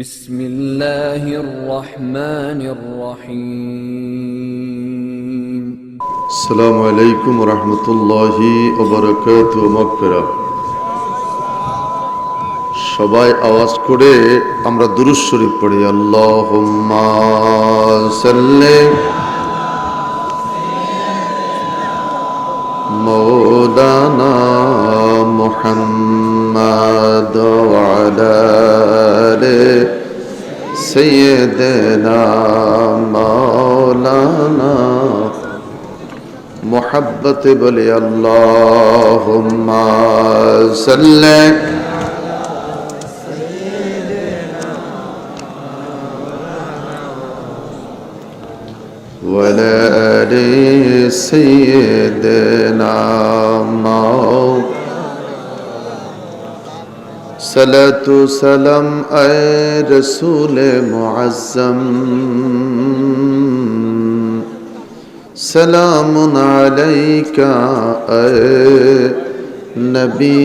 بسم الله الرحمن الرحيم السلام عليكم ورحمة الله وبركاته مغفرة সবাই আওয়াজ করে আমরা দুরূদ শরীফ পড়ি আল্লাহুম্মা সাল্লি মাওলানা মুহাম্মাদ ওয়া আলা আলি সাইয়্যিদিনা মাওলানা محبت بلی اللہم صلی وعلی آل سیدنا صلاة و سلام اے رسول معظم سلام علیکہ اے نبی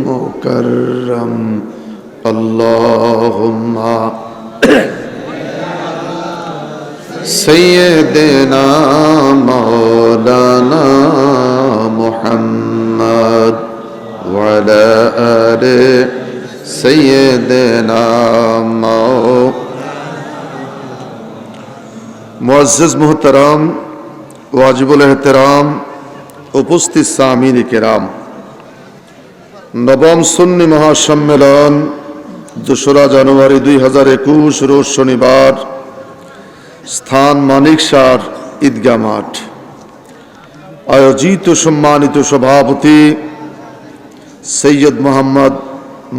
مکرم اللہم سیدنا مولانا محمد وعلى آل سیدنا معزز محترم ওয়াজিবুল এহতেরাম উপস্থিত সামিন কিরাম, নবম সুন্নি মহাসম্মেলন ২রা জানুয়ারি ২০২১ রোজ শনিবার, স্থান মানিকসার ঈদগাহ মাঠ। আয়োজিত সম্মানিত সভাপতি সৈয়দ মোহাম্মদ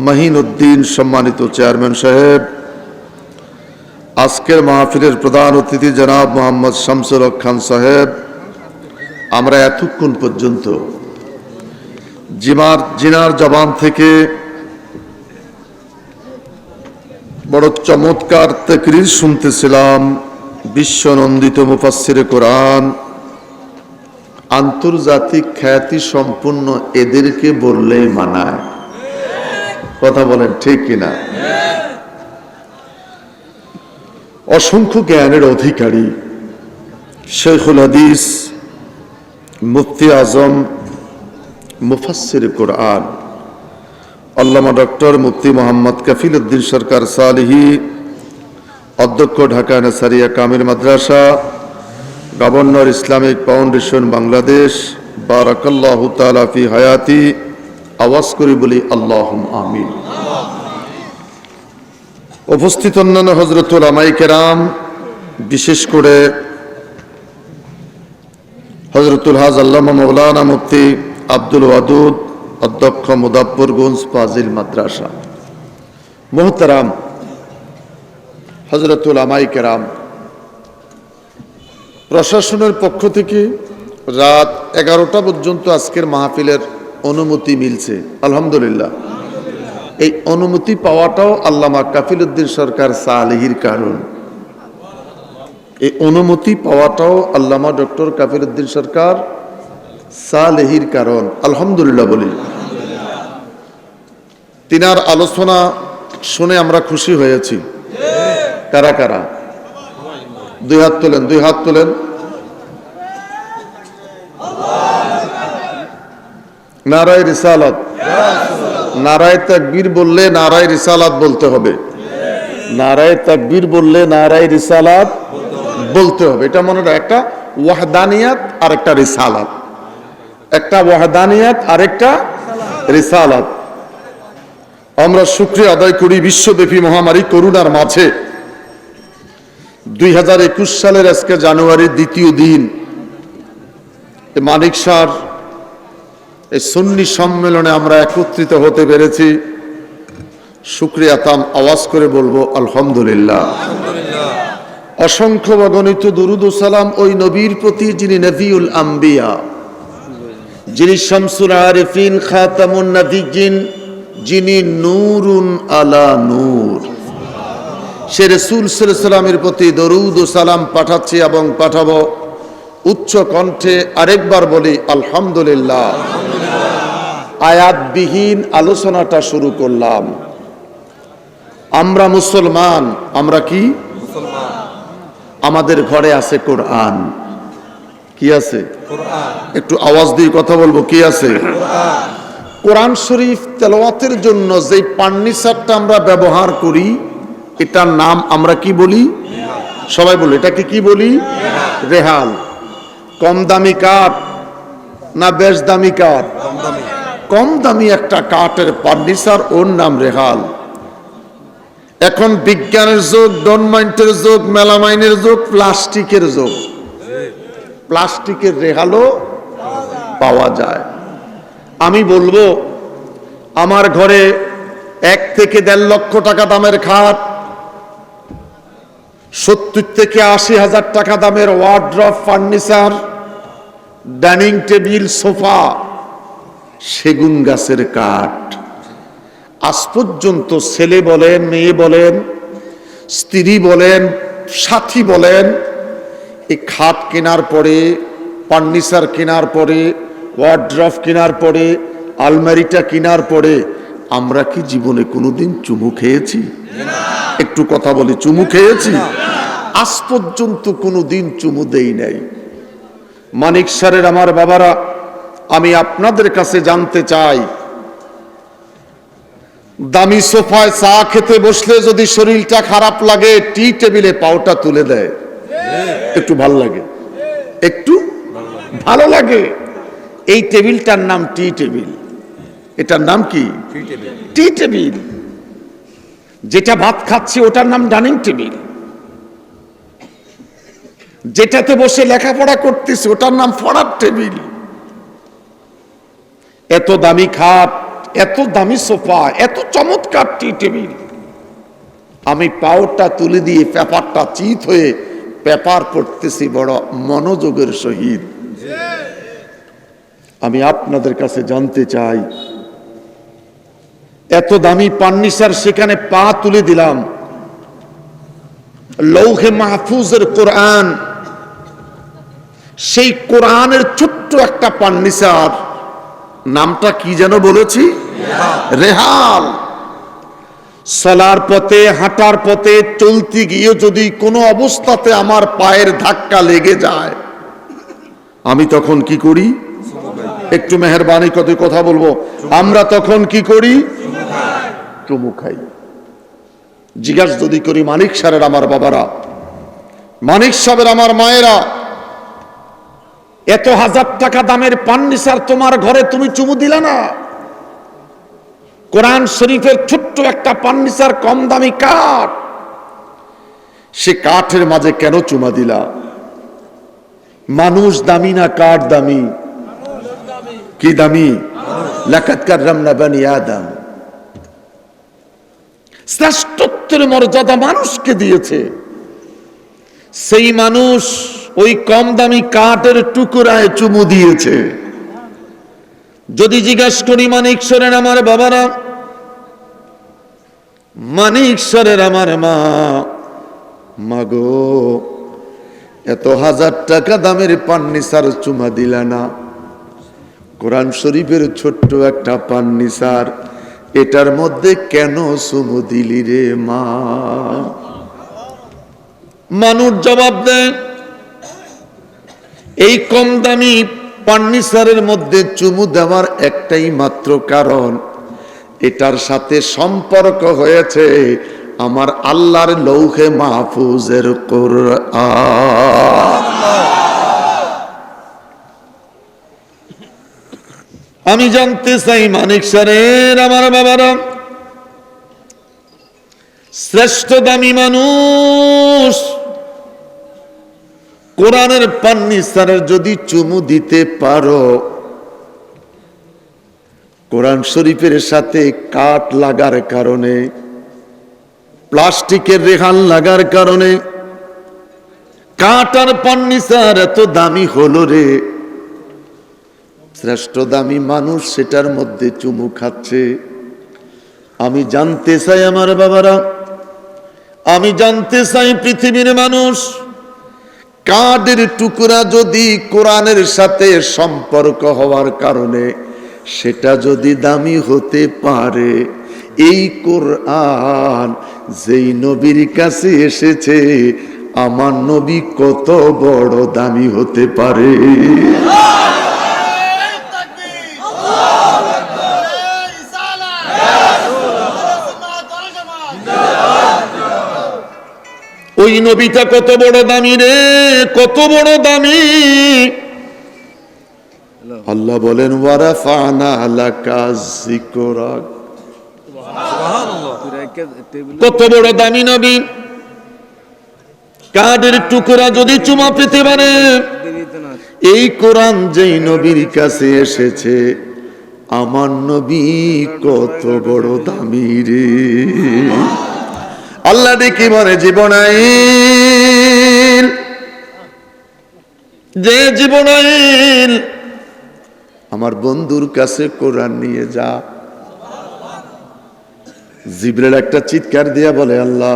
মহিন উদ্দিন, সম্মানিত চেয়ারম্যান সাহেব, আজকের মাহফিলের প্রধান অতিথি জনাব মোহাম্মদ শামসুল হক খান সাহেব, আমরা এতক্ষণ পর্যন্ত জিনার জবান থেকে বড় চমৎকার তাকরীর শুনতেছিলাম। বিশ্বনন্দিত মুফাসসিরে কোরআন, আন্তর্জাতিক খ্যাতি সম্পন্ন এদেরকে বললেই মানায়। কথা বলেন ঠিক কিনা? অসংখ্য জ্ঞানের অধিকারী শেখুল হাদিস, মুফতি আজম, মুফাসসিরে কোরআন আল্লামা ডক্টর মুফতি মোহাম্মদ কফিল উদ্দিন সরকার সালেহী, অধ্যক্ষ ঢাকা নেসারিয়া কামিল মাদ্রাসা, গভর্নর ইসলামিক ফাউন্ডেশন বাংলাদেশ, বারাকাল্লাহু তাআলা ফি হায়াতি। আওয়াজ করে বলি আল্লাহুম্মা আমিন। উপস্থিত অন্যান্য হযরত উলামায়ে কেরাম, বিশেষ করে হযরতুল হাজ আল্লামা মাওলানা মুফতি আব্দুল ওয়াদুদ, অধ্যক্ষ মুদাব্বরগঞ্জ ফাজিল মাদ্রাসা, মুহতারাম হযরত উলামায়ে কেরাম, প্রশাসনের পক্ষ থেকে রাত 11টা পর্যন্ত আজকের মাহফিলের অনুমতি মিলছে, আলহামদুলিল্লাহ। এই অনুমতি পাওয়াটাও আল্লামা কফিল উদ্দিন সরকার সালেহীর কারণ। এই অনুমতি পাওয়াটাও আল্লামা ডক্টর কফিল উদ্দিন সরকার সালেহীর কারণ, আলহামদুলিল্লাহ বলি। তিনার আলোচনা শুনে আমরা খুশি হয়েছি। কারা কারা? দুই হাত তোলেন, দুই হাত তোলেন। নারায়ে রিসালাত, নারায়ে তাকবীর বললে নারায়ে রিসালাত বলতে হবে। নারায়ে তাকবীর বললে নারায়ে রিসালাত বলতে হবে। এটা মনে রাখ, একটা ওয়াহদানিয়াত আর একটা রিসালাত, একটা ওয়াহদানিয়াত আর একটা রিসালাত। আমরা শুকরিয়া আদায় করি বিশ্বব্যাপী মহামারী করোনার মাঝে 2021 সালের আজকে জানুয়ারির দ্বিতীয় দিন মানিকসার এই সুন্নি সম্মেলনে আমরা একত্রিত হতে পেরেছি। শুকরিয়া তাম আওয়াজ করে বলবো আলহামদুলিল্লাহ। অসংখ্য অগণিত দুরুদ ও সালাম ওই নবীর প্রতি যিনি নবিউল আম্বিয়া, যিনি শামসুল আরিফিন, খাতামুন নবিয়্যিন, যিনি নূরুন আলা নূর, সে রাসূল সাল্লাল্লাহু আলাইহি সাল্লামের প্রতি দরুদ ও সালাম পাঠাচ্ছি এবং পাঠাবো। উচ্চ কণ্ঠে আরেকবার বলি আলহামদুলিল্লাহ। আয়াতবিহীন আলোচনাটা শুরু করলাম। আমরা মুসলমান। আমরা কি? আমাদের ঘরে আছে কোরআন। কি আছে? একটু আওয়াজ দিয়ে কথা বলবো, কি আছে? কোরআন শরীফ তেলাওয়াতের জন্য যে ফার্নিচারটা আমরা ব্যবহার করি, এটার নাম আমরা কি বলি? সবাই বলি এটাকে কি বলি? রেহাল। কম দামি কাঠ না বেশ দামি কাঠ? কম দামি একটা কাঠের ফার্নিচার, ওর নাম রেহাল। এখন বিজ্ঞানের যুগ, ডনমাইন্টের যুগ, মেলামাইনের যুগ, প্লাস্টিকের যুগ। প্লাস্টিকের রেহালও পাওয়া যায়। আমি বলবো আমার ঘরে 1 থেকে 1.5 লক্ষ টাকা দামের খাট, 70 থেকে 80 হাজার টাকা দামের wardrobe, furniture, dining table, sofa সেগুন গাছের কাঠ। আজ পর্যন্ত ছেলে বলেন, মেয়ে বলেন, স্ত্রী বলেন, সাথী বলেন, এই খাট কেনার পরে, ফার্নিচার কেনার পরে, ওয়ার্ড্রপ কেনার পরে, আলমারিটা কেনার পরে আমরা কি জীবনে কোনোদিন চুমু খেয়েছি? একটু কথা বলি, চুমু খেয়েছি? আজ পর্যন্ত কোনোদিন চুমু দেই নাই। মানিক স্যারের আমার বাবারা, আমি আপনাদের কাছে জানতে চাই, দামি সোফায় চা খেতে বসলে যদি শরীরটা খারাপ লাগে, টি টেবিলে পাওটা তুলে দেয়, একটু ভালো লাগে? একটু ভালো লাগে। এই টেবিলটার নাম টি টেবিল। এটার নাম কি? টি টেবিল। যেটা ভাত খাচ্ছি ওটার নাম ডাইনিং টেবিল। যেটাতে বসে লেখাপড়া করতেছি ওটার নাম পড়ার টেবিল। এত দামি খাট, এত দামি সোফা, এত চমৎকার টি টেবিল, আমি পাওটা তুলে দিয়ে পেপারটা চিত হয়ে পেপার পড়তেছি বড় মনোযোগের সহিত। আমি আপনাদের কাছে জানতে চাই, এত দামি ফার্নিচার, সেখানে পা তুলে দিলাম, লৌহে মাহফুজের কোরআন, সেই কোরআনের ছোট্ট একটা ফার্নিচার, নামটা কি যেন বলেছি? রেহাল। চলার পথে, হাঁটার পথে, চলতে গিয়ে যদি কোনো অবস্থাতে আমার পায়ের ধাক্কা লেগে যায়, আমি তখন কি করি? একটু মেহেরবানি করে কথা বলবো, আমরা তখন কি করি? চুমু খাই। জিজ্ঞাসা যদি করি, মানিক স্যারের আমার বাবারা, মানিক সাহেবের আমার মায়েরা, এত হাজার টাকা দামের ফার্নিচার তোমার ঘরে, তুমি চুমু দিলা না? কোরআন শরীফের ছোট্ট একটা ফার্নিচার, কম দামি কাঠ, সে কাঠের মাঝে কেন চুমা দিলা? মানুষ দামি না কাঠ দামি? কি দামি? লাকাদ কাররামনা বানি আদম। শ্রেষ্ঠত্বের মর্যাদা মানুষকে দিয়েছে। সেই মানুষ ওই কম দামি কাঠের টুকরায় চুমু দিয়েছে। যদি জিজ্ঞাসা করি, মানিক স্যারের আমার বাবারা, মানিক স্যারের আমার মা, মাগো এত হাজার টাকা দামের ফার্নিচার চুমা দিলা না? কোরআন শরীফের ছোট্ট একটা ফার্নিচার, এটার মধ্যে কেন চুমু দিলি রে মা? মানুষ জবাব দেয়, এই কম দামি ফার্নিচারের মধ্যে চুমু দেওয়ার একটাই মাত্র কারণ, এটার সাথে সম্পর্ক হয়েছে আমার আল্লাহর লৌহে মাহফুজের কোরআন। আমি জানতে চাই, মানিক স্যারের আমার বাবারা, শ্রেষ্ঠ দামি মানুষ কোরআনের ফার্নিচারের যদি চুমু দিতে পারো, কোরআন শরীফের সাথে কাঠ লাগার কারণে, প্লাস্টিকের রেহান লাগার কারণে কাঠ আর ফার্নিচার এত দামি হলো রে, শ্রেষ্ঠ দামি মানুষ সেটার মধ্যে চুমু খাচ্ছে। আমি জানতে চাই আমার বাবারা, আমি জানতে চাই পৃথিবীর মানুষ, কাঠের টুকরা যদি কোরআনের সাথে সম্পর্ক হওয়ার কারণে সেটা যদি দামি হতে পারে, এই কোরআন যেই নবীর কাছে এসেছে আমার নবী কত বড় দামি হতে পারে। ওই নবীটা কত বড় দামি রে, কত বড় দামি। আল্লাহ বলেন ওয়ারাফানা লাকা যিকরাক, কত বড় দামি নবী। কাদের টুকরা যদি চুমা পেতে পারে, এই কোরআন যেই নবীর কাছে এসেছে আমার নবী কত বড় দামি রে। আল্লাহ দেখি বলে জীবনাইল, যে জীবনাইল আমার বন্ধুর কাছে কোরআন নিয়ে যা। জিবরাইল একটা চিৎকার দিয়া বলে আল্লাহ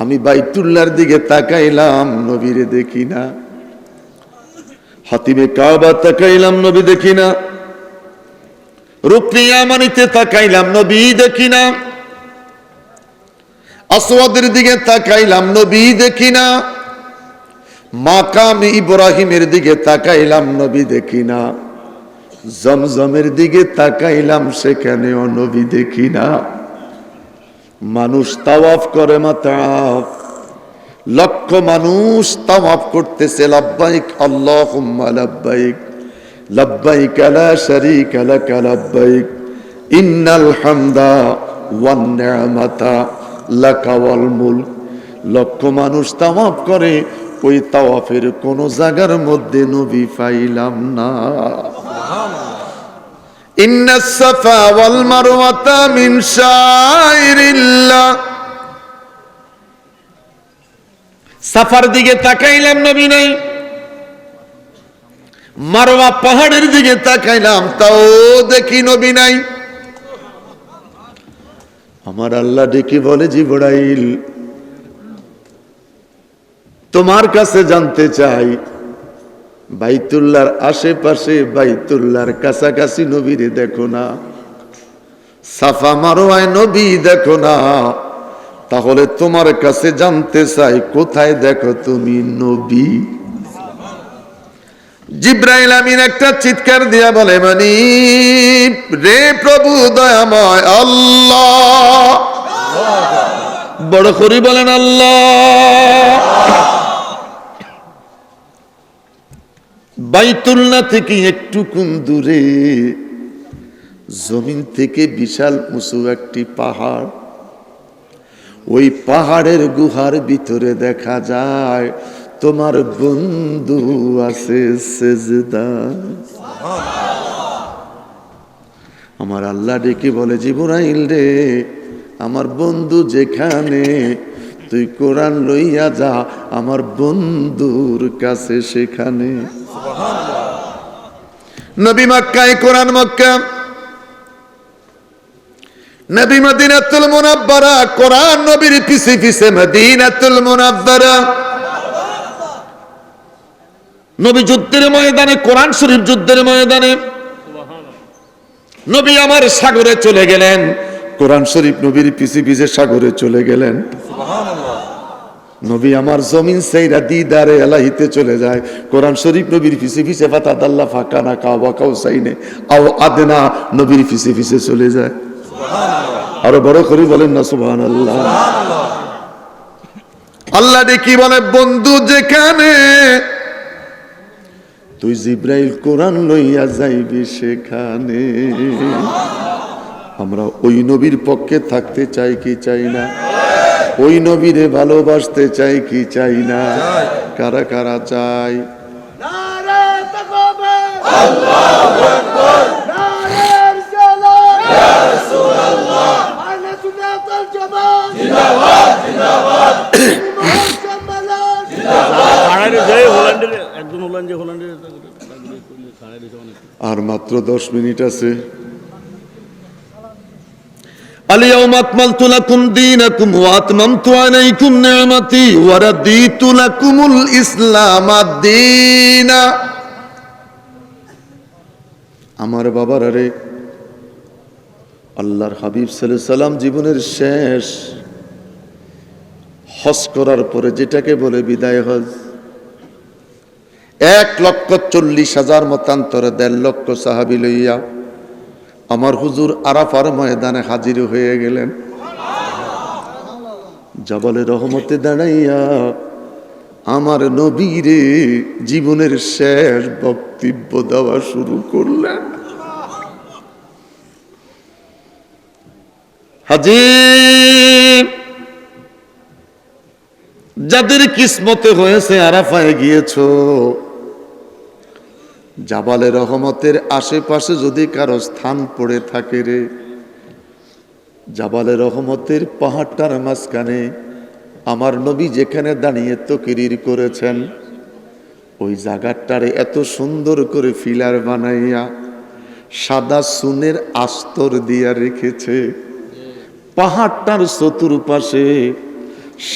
আমি বাইতুল্লাহর দিকে তাকাইলাম নবীরে দেখি না, হাতিমে কাবা তাকাইলাম নবী দেখি না, রুকনে ইয়ামানিতে তাকাইলাম নবী দেখি না, আসওয়াদের দিকে তাকাইলাম নবী দেখি না, মাকাম ইব্রাহিমের দিকে তাকাইলাম নবী দেখি না, জমজমের দিকে তাকাইলাম সেখানেও নবী দেখি না। মানুষ তাওয়াফ করে মাতাফ, লক্ষ মানুষ তাওয়াফ করতেছে লাব্বাইক আল্লাহুম্মা লাব্বাইক, লাব্বাইক লা শারীকা লাক লাব্বাইক, ইন্নাল হামদা ওয়ান নি'মাতা লাকা ওয়াল মুলক। লক্ষ মানুষ তাওয়াফ করে, ওই তাওয়াফের কোন জায়গার মধ্যে নবী পাইলাম না। ইন্নাস সাফা ওয়াল মারওয়াতা মিন শাইরিল্লাহ, সাফার দিকে তাকাইলাম নবী নাই, মারওয়া পাহাড়ের দিকে তাকাইলাম তাও দেখি নবী নাই। আমার আল্লাহ ডেকে বলে জিবরাইল তোমার কাছে জানতে চাই, বাইতুল্লাহর আশেপাশে বাইতুল্লাহর কাছাকাছি নবীরে দেখো না, সাফা মারওয়ায় নবী দেখো না, তাহলে তোমার কাছে জানতে চাই কোথায় দেখো তুমি নবী। জিবরাইল আমিন একটা চিৎকার দিয়া বলে মানি রে প্রভু দয়াময় আল্লাহ, বড় করে বলেন আল্লাহ। বাইতুল্লাহ থেকে একটু কোন দূরে জমিন থেকে বিশাল উঁচু একটি পাহাড়, ওই পাহাড়ের গুহার ভিতরে দেখা যায় তোমার বন্ধু আছে সেজদায়। আমার আল্লাহ ডেকে বলে জিবরাইল রে আমার বন্ধু যেখানে, তুই কোরআন লইয়া যা আমার বন্ধুর কাছে সেখানে। নবী মক্কায়, কোরআন মক্কা, নবী মদিনাতুল মুনাব্বারা, কোরআন নবীর পিছে পিছে মদিনাতুল মুনাব্বারা। নবী যুদ্ধের ময়দানে, কোরআন শরীফ যুদ্ধের ময়দানে, নবী আমার সাগরে চলে গেলেন, কোরআন শরীফ নবীর পিছে পিছে সাগরে চলে গেলেন। নবী আমার জমিন সাইরা দিদারে এলাহিতে চলে যায়, কোরআন শরীফ নবীর পিছে পিছে ফাতাদাল্লা ফাকানা কাবা কাউসাইনে আও আদনা, নবীর পিছে পিছে চলে যায়। আরো বড় করে বলেন না সুবহানাল্লাহ। আল্লাহ দেখি বলে বন্ধু যেখানে, তুই জিবরাইল কোরআন লইয়া যাইবি সেখানে। আমরা ওই নবীর পক্ষে থাকতে চাই কি চাই না? ওই নবীরে ভালোবাসতে চাই কি চাই না? কারা কারা চাই? নারে তাকবীর, আল্লাহু আকবার, নারে রিসালাত, ইয়া রাসূলুল্লাহ, আহলে সুন্নাতুল জামাত, জিন্দাবাদ জিন্দাবাদ, মুহাম্মাদান জিন্দাবাদ। খানারে যায় হল্যান্ডের, একজন হল্যান্ডের আর মাত্র 10 মিনিট আছে। اليوم أكملت لكم دينكم وأتممت عليكم نعمتي ورضيت لكم الإسلام دينا। আমার বাবারা রে, আল্লাহর হাবিব সাল্লাল্লাহু আলাইহি সাল্লাম জীবনের শেষ হজ করার পরে যেটাকে বলে বিদায় হজ। 1,40,000 মতান্তরে 1.5 লক্ষ সাহাবী লইয়া আমার হুজুর আরাফার ময়দানে হাজির হয়ে গেলেন। জাবালে রহমতে দাঁড়াইয়া আমার নবীরে জীবনের শেষ বক্তব্য দেওয়া শুরু করলেন। হাজির, যাদের কিসমতে হয়েছে আরাফায় গিয়েছো, জাবালে রহমতের আশেপাশে যদি কারো স্থান পড়ে থাকে রে, জাবালে রহমতের পাহাড়টার মাঝখানে আমার নবী যেখানে দাঁড়িয়ে তাকরীর করেছেন, ওই জায়গাটারে এত সুন্দর করে ফিলার বানাইয়া সাদা সুনের আস্তর দিয়া রেখেছে। পাহাড়টার চতুর্পাশে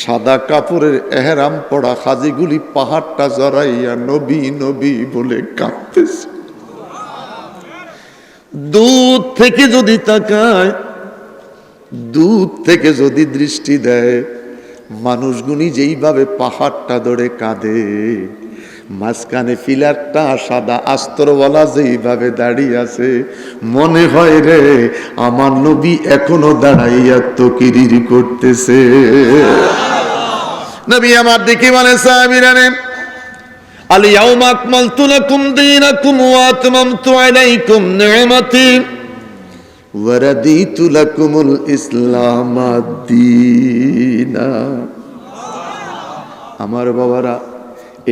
সাদা কাপড়ের এহরাম পড়া হাজিগুলি পাহাড়টা জড়াইয়া নবী নবী বলে কাঁদতেছে। দূর থেকে যদি তাকায়, দূর থেকে যদি দৃষ্টি দেয়, মানুষগুলি যেইভাবে পাহাড়টা ধরে কাঁদে, মাঝখানে ফিলারটা সাদা আস্তরওয়ালা যেইভাবে দাঁড়িয়ে আছে, মনে হয় রে আমার নবী এখনো দাঁড়াইয়া তাকরীর করতেছে। নবী আমার দেখে বলে, সাহাবীরা রে, আল ইয়াউমা আকমালতু লাকুম দীনাকুম ওয়া আতমামতু আলাইকুম নি'মাতি ওয়া রাদিতু লাকুমুল ইসলাম দীনা। আমার বাবারা,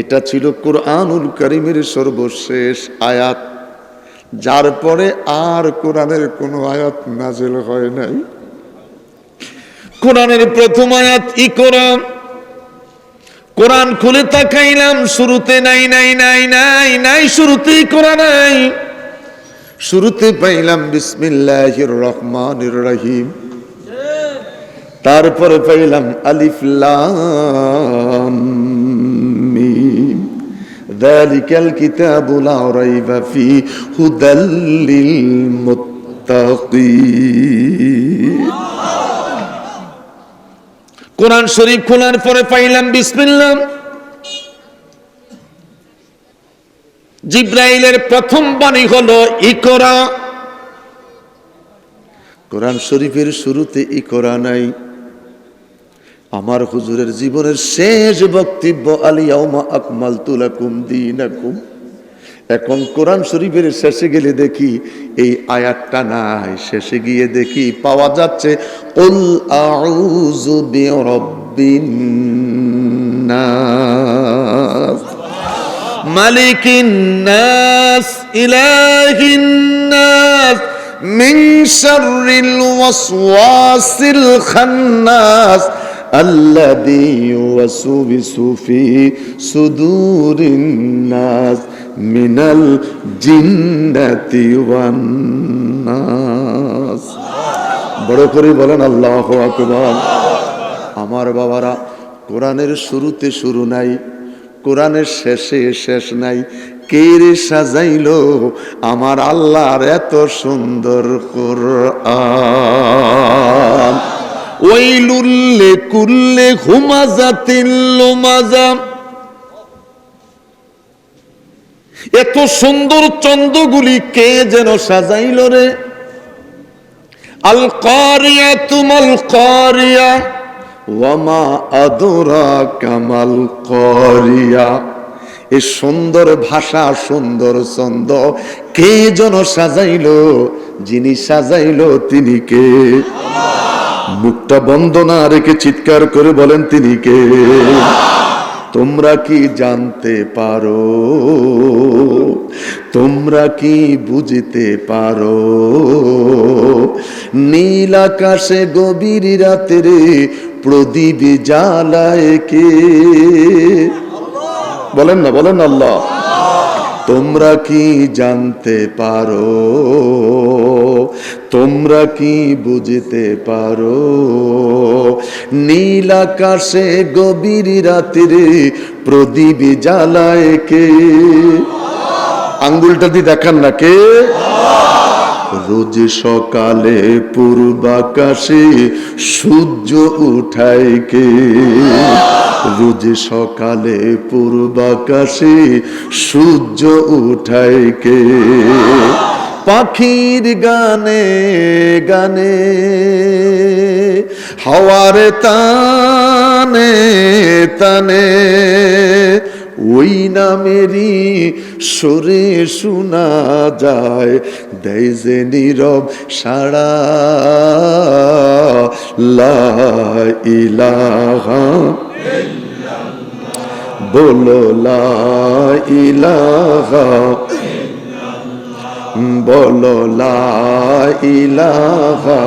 এটা ছিল কোরআনুল কারীমের সর্বশেষ আয়াত, যার পরে আর কোরআনের কোনো আয়াত নাযিল হয় নাই। কোরআনের প্রথম আয়াত ইকরা। কোরআন খুলে তাকাইলাম, শুরুতে নাই নাই নাই নাই নাই, শুরুতেই কোরআন নাই। শুরুতে পাইলাম বিসমিল্লাহির রহমানির রহিম, তারপরে পাইলাম আলিফ লাম মিম, যালিকাল কিতাবু লা রাইবা ফি হুদাল লিল মুত্তাকিন। কোরআন শরীফ খোলার পরে পাইলাম বিসমিল্লাহ। জিব্রাইলের প্রথম বাণী হলো ইকরা। কোরআন শরীফের শুরুতে ইকরা নাই। আমার হুজুরের জীবনের শেষ বক্তব্য আল ইয়াউমা আকমালতু লাকুম দীনাকুম। এখন কোরআন শরীফের শেষে গেলে দেখি এই আয়াতটা নাই, শেষে গিয়ে দেখি পাওয়া যাচ্ছে কুল আউযু বিরাব্বিন নাস মালিকিন নাস ইলাহিন নাস মিন শাররিল ওয়াসওয়াসিল খান্নাস আল্লাযী ইউওয়াসবিসু ফি সুদুরিন নাস মিনাল জিন্নাতি ওয়ান নাস। বড় করে বলেন আল্লাহু আকবার। আমার বাবারা, কোরআনের শুরুতে শুরু নাই, কোরআনের শেষে শেষ নাই। কে রে সাজাইলো আমার আল্লাহর এত সুন্দর কোরআন? ওয়াইলুল লিকুল্লি হুমাযাতিল লুমাযা। এত সুন্দর চন্দ্রগুলি কে যেন সাজাইল রে। আল কারিয়াতু মাল কারিয়া ওয়া মা আদরাকা মাল কারিয়া। এই সুন্দর ভাষা, সুন্দর ছন্দ কে যেন সাজাইল? যিনি সাজাইল তিনি কে? মুখটা বন্ধ না রেখে চিৎকার করে বলেন তিনি কে? তোমরা কি জানতে পারো? তোমরা কি বুঝতে পারো? নীল আকাশে গভীর রাতে প্রদীপ জ্বালায় কে? বলেন না, বলেন আল্লাহ। তোমরা কি জানতে পারো? তোমরা কি বুঝতে পারো? নীল আকাশে গভীর রাতে প্রদীপ জ্বালায় কে? আঙ্গুলটা দিয়ে দেখান না কে? রোজ সকালে পূর্বাকাশে সূর্য উঠায় কে? রোজ সকালে পূর্বাকাশে সূর্য উঠায় কে? পাখির গানে গানে হাওয়ার তানে তানে ওই নামেরই সুরে শোনা যায়, দেয় যে নীরব সাড়া লা ইলাহা বলো লা ইলাহা বলো লা ইলাহা।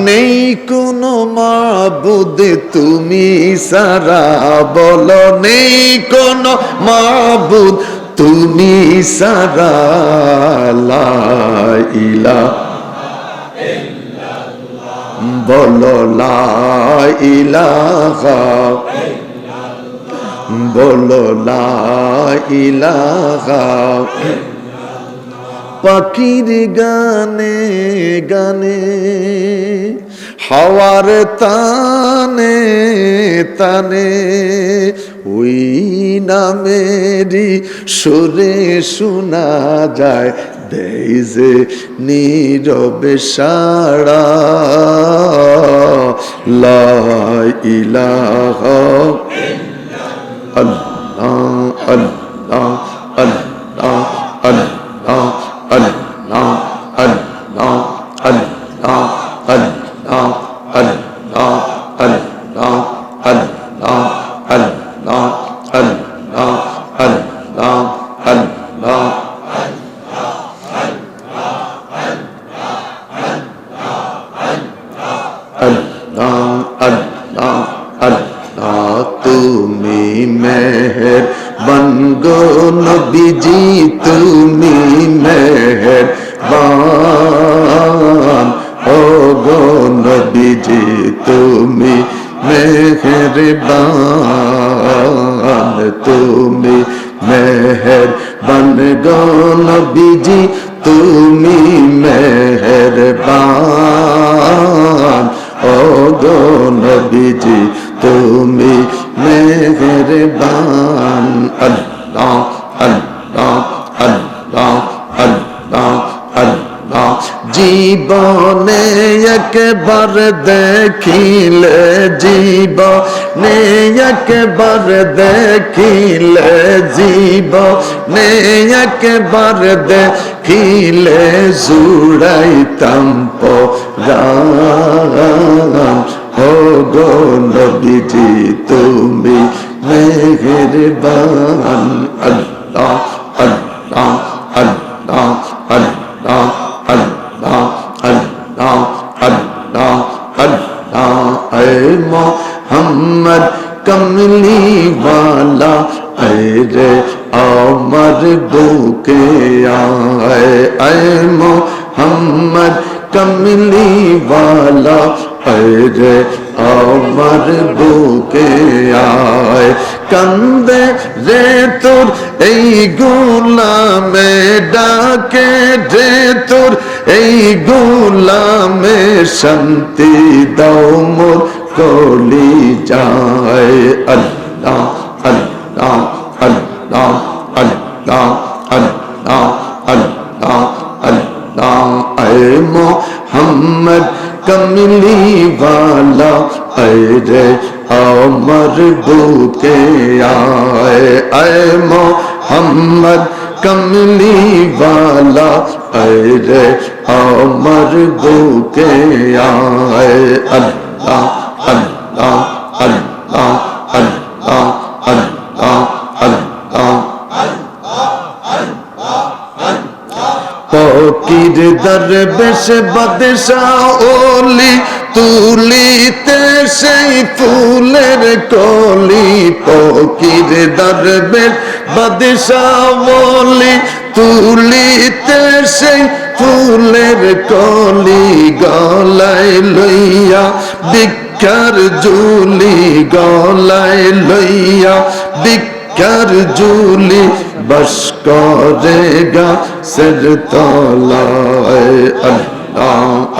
নেই কোনো মাবুদ তুমি সারা, বলো নেই কোনো মাবুদ তুমি সারা লা ইলাহা বলো লা ইলাহা বলো লা ইলাহা। পাখির গানে গানে হাওয়ার তানে তানে ওই নামেরই সুরে শোনা যায়, দেয় যে নীরবে সাড়া লা ইলাহা আল্লাহ আল্লাহ আল্লাহ আল্লাহ আল্লাহ আল্লাহ আল্লাহ আল্লাহ আল্লাহ আল্লাহ আল্লাহ আল্লাহ আল্লাহ আল্লাহ আল্লাহ আল্লাহ আল্লাহ আল্লাহ। তুমি মেহেরবান গো নবীজি, তুমি মেহেরবান ও গো নবীজি, তুমি মেহেরবান তুমি মেহেরবান গো নবীজি, তুমি মেহেরবান ও গো নবীজি, তুমি মেহেরবান। আল্লাহ আল্লাহ আল্লাহ আল্লাহ আল্লাহ। জীবনে একবার দেখিলে, জীবনে একবার দেখিলে, জীবনে একবার দেখিলে জুড়াইতাম পরাণ ও গো নবীজি, তুমি মেহেরবান। আল্লাহ আল্লাহ আল্লাহ আল্লাহ আল্লাহ আল্লাহ আল্লাহ আল্লাহ। এ মোহাম্মদ কমলি ওয়ালা, এ রে আমার বুকে আয়, এ মোহাম্মদ কমলি ওয়ালা, এ রে আমার বুকে আয়। কান্দে রে তোর এই গোলামে ডাকে রে তোর এই গোলামে, শান্তি দাও মোর কলি যায়। আল্লাহ আল্লাহ আল্লাহ আল্লাহ আল্লাহ আল্লাহ আল্লাহ। এ মোহাম্মদ কমলি ওয়ালা, এ রে আমার বুকে আয়, এ মোহাম্মদ কমলি ওয়ালা, এ রে আমার বুকে আয়। আল্লাহ আল্লাহ আল্লাহ আল্লাহ আল্লাহ আল্লাহ। ফকির দরবেশ বাদশাহ ওলি, তুলিতে সেই ফুলের কলি। ফকির দরবেশ বাদশাহ ওলি, তুলিতে সেই ফুলের কলি। গলায় লইয়া ভিক্ষার ঝুলি, গলায় লইয়া ভিক্ষার ঝুলি, बस करेगा सिर तलाए अल्लाह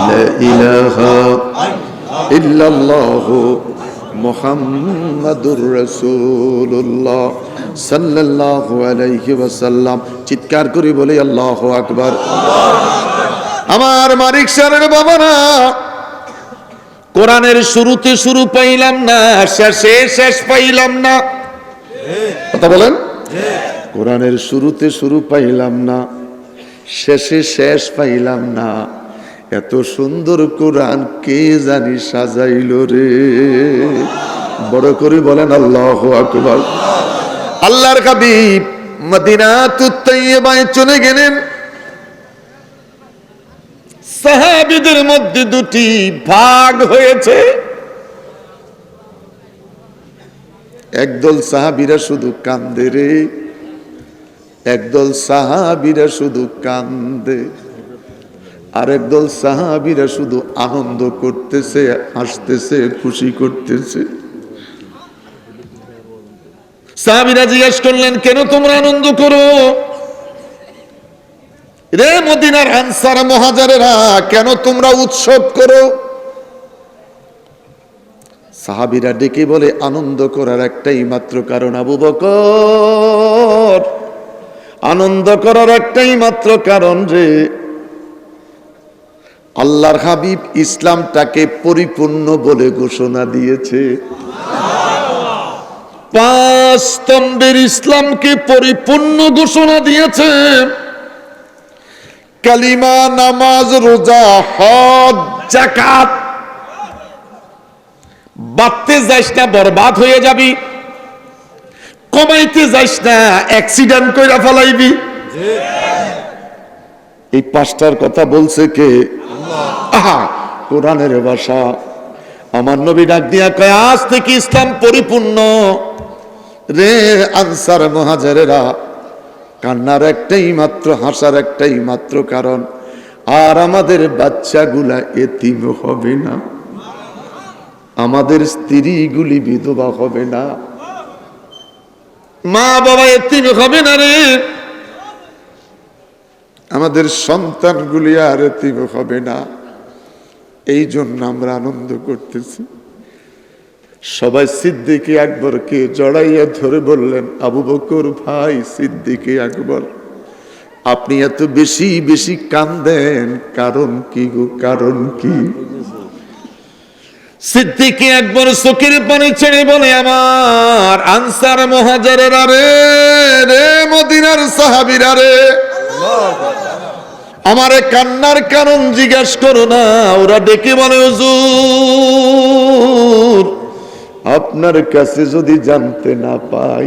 ला इलाहा इल्लल्लाह মুহাম্মাদুর রাসূলুল্লাহ সাল্লাল্লাহু আলাইহি ওয়াসাল্লাম। চিৎকার করে বলি আল্লাহু আকবার। আমার মালিক শানের বাবারা, কোরআনের শুরুতে শুরু পাইলাম না, শেষে শেষ পাইলাম না। কথা বলেন, কোরআনের শুরুতে শুরু পাইলাম না, শেষে শেষ পাইলাম না। এত সুন্দর কোরআন কে জানি সাজাইল রে। বড় করে বলেন আল্লাহু আকবার। আল্লাহর হাবিব মদিনাতুত তাইয়্যিবায় চলে গেলেন। সাহাবীদের মধ্যে দুটি ভাগ হয়েছে। একদল সাহাবীরা শুধু কান্দে রে, একদল সাহাবীরা শুধু কান্দে, আরেকদল সাহাবীরা শুধু আনন্দ করতেছে, হাসতেছে, খুশি করতেছে। সাহাবীরা জিজ্ঞেস করলেন, কেন তোমরা আনন্দ করো রে মদিনার আনসার মুহাজিরেরা, কেন তোমরা উৎসব করো? সাহাবীরা ডেকে বলে, আনন্দ করার একটাই মাত্র কারণ আবু বকর, আনন্দ করার একটাই মাত্র কারণ রে, আল্লাহর হাবিব ইসলামটাকে পরিপূর্ণ বলে ঘোষণা দিয়েছে। 5 স্তম্ভের ইসলামকে পরিপূর্ণ ঘোষণা দিয়েছে। কালিমা, নামাজ, রোজা, হজ, যাকাত। বাড়তে যাইস না, বরবাদ হয়ে যাবি। কমাইতে যাইস না, অ্যাক্সিডেন্ট কইরা ফলাইবি। এই 5টার কথা বলছে কে? আহা, কোরআনের ভাষা। আমার নবী ডাক দিয়া কয়, আজ থেকে ইসলাম পরিপূর্ণ রে আনসার মুহাজিরেরা। কান্নার একটাই মাত্র, হাসার একটাই মাত্র কারণ, আর আমাদের বাচ্চাগুলা এতিম হবে না, আমাদের স্ত্রীগুলি বিধবা হবে না, মা বাবা এতিম হবে না রে, আমাদের সন্তানগুলি আর এতিম হবে না। এই জন্য আমরা আনন্দ করতেছি। সবাই সিদ্দিকে আকবরকে জড়াইয়া ধরে বললেন, আবু বকর ভাই, সিদ্দিকে আকবর, আপনি এত বেশি বেশি কাঁদেন, কারণ কি গো, কারণ কি? সিদ্দিকে আকবর চোখের পানি ছেড়ে বলে, আমার আনসার মুহাজিরেরা রে, রে মদিনার সাহাবীরা রে, আমারে কান্নার কারণ জিজ্ঞেস করো না। ওরা ডেকে বলে, হুজুর, আপনার কাছে যদি জানতে না পাই,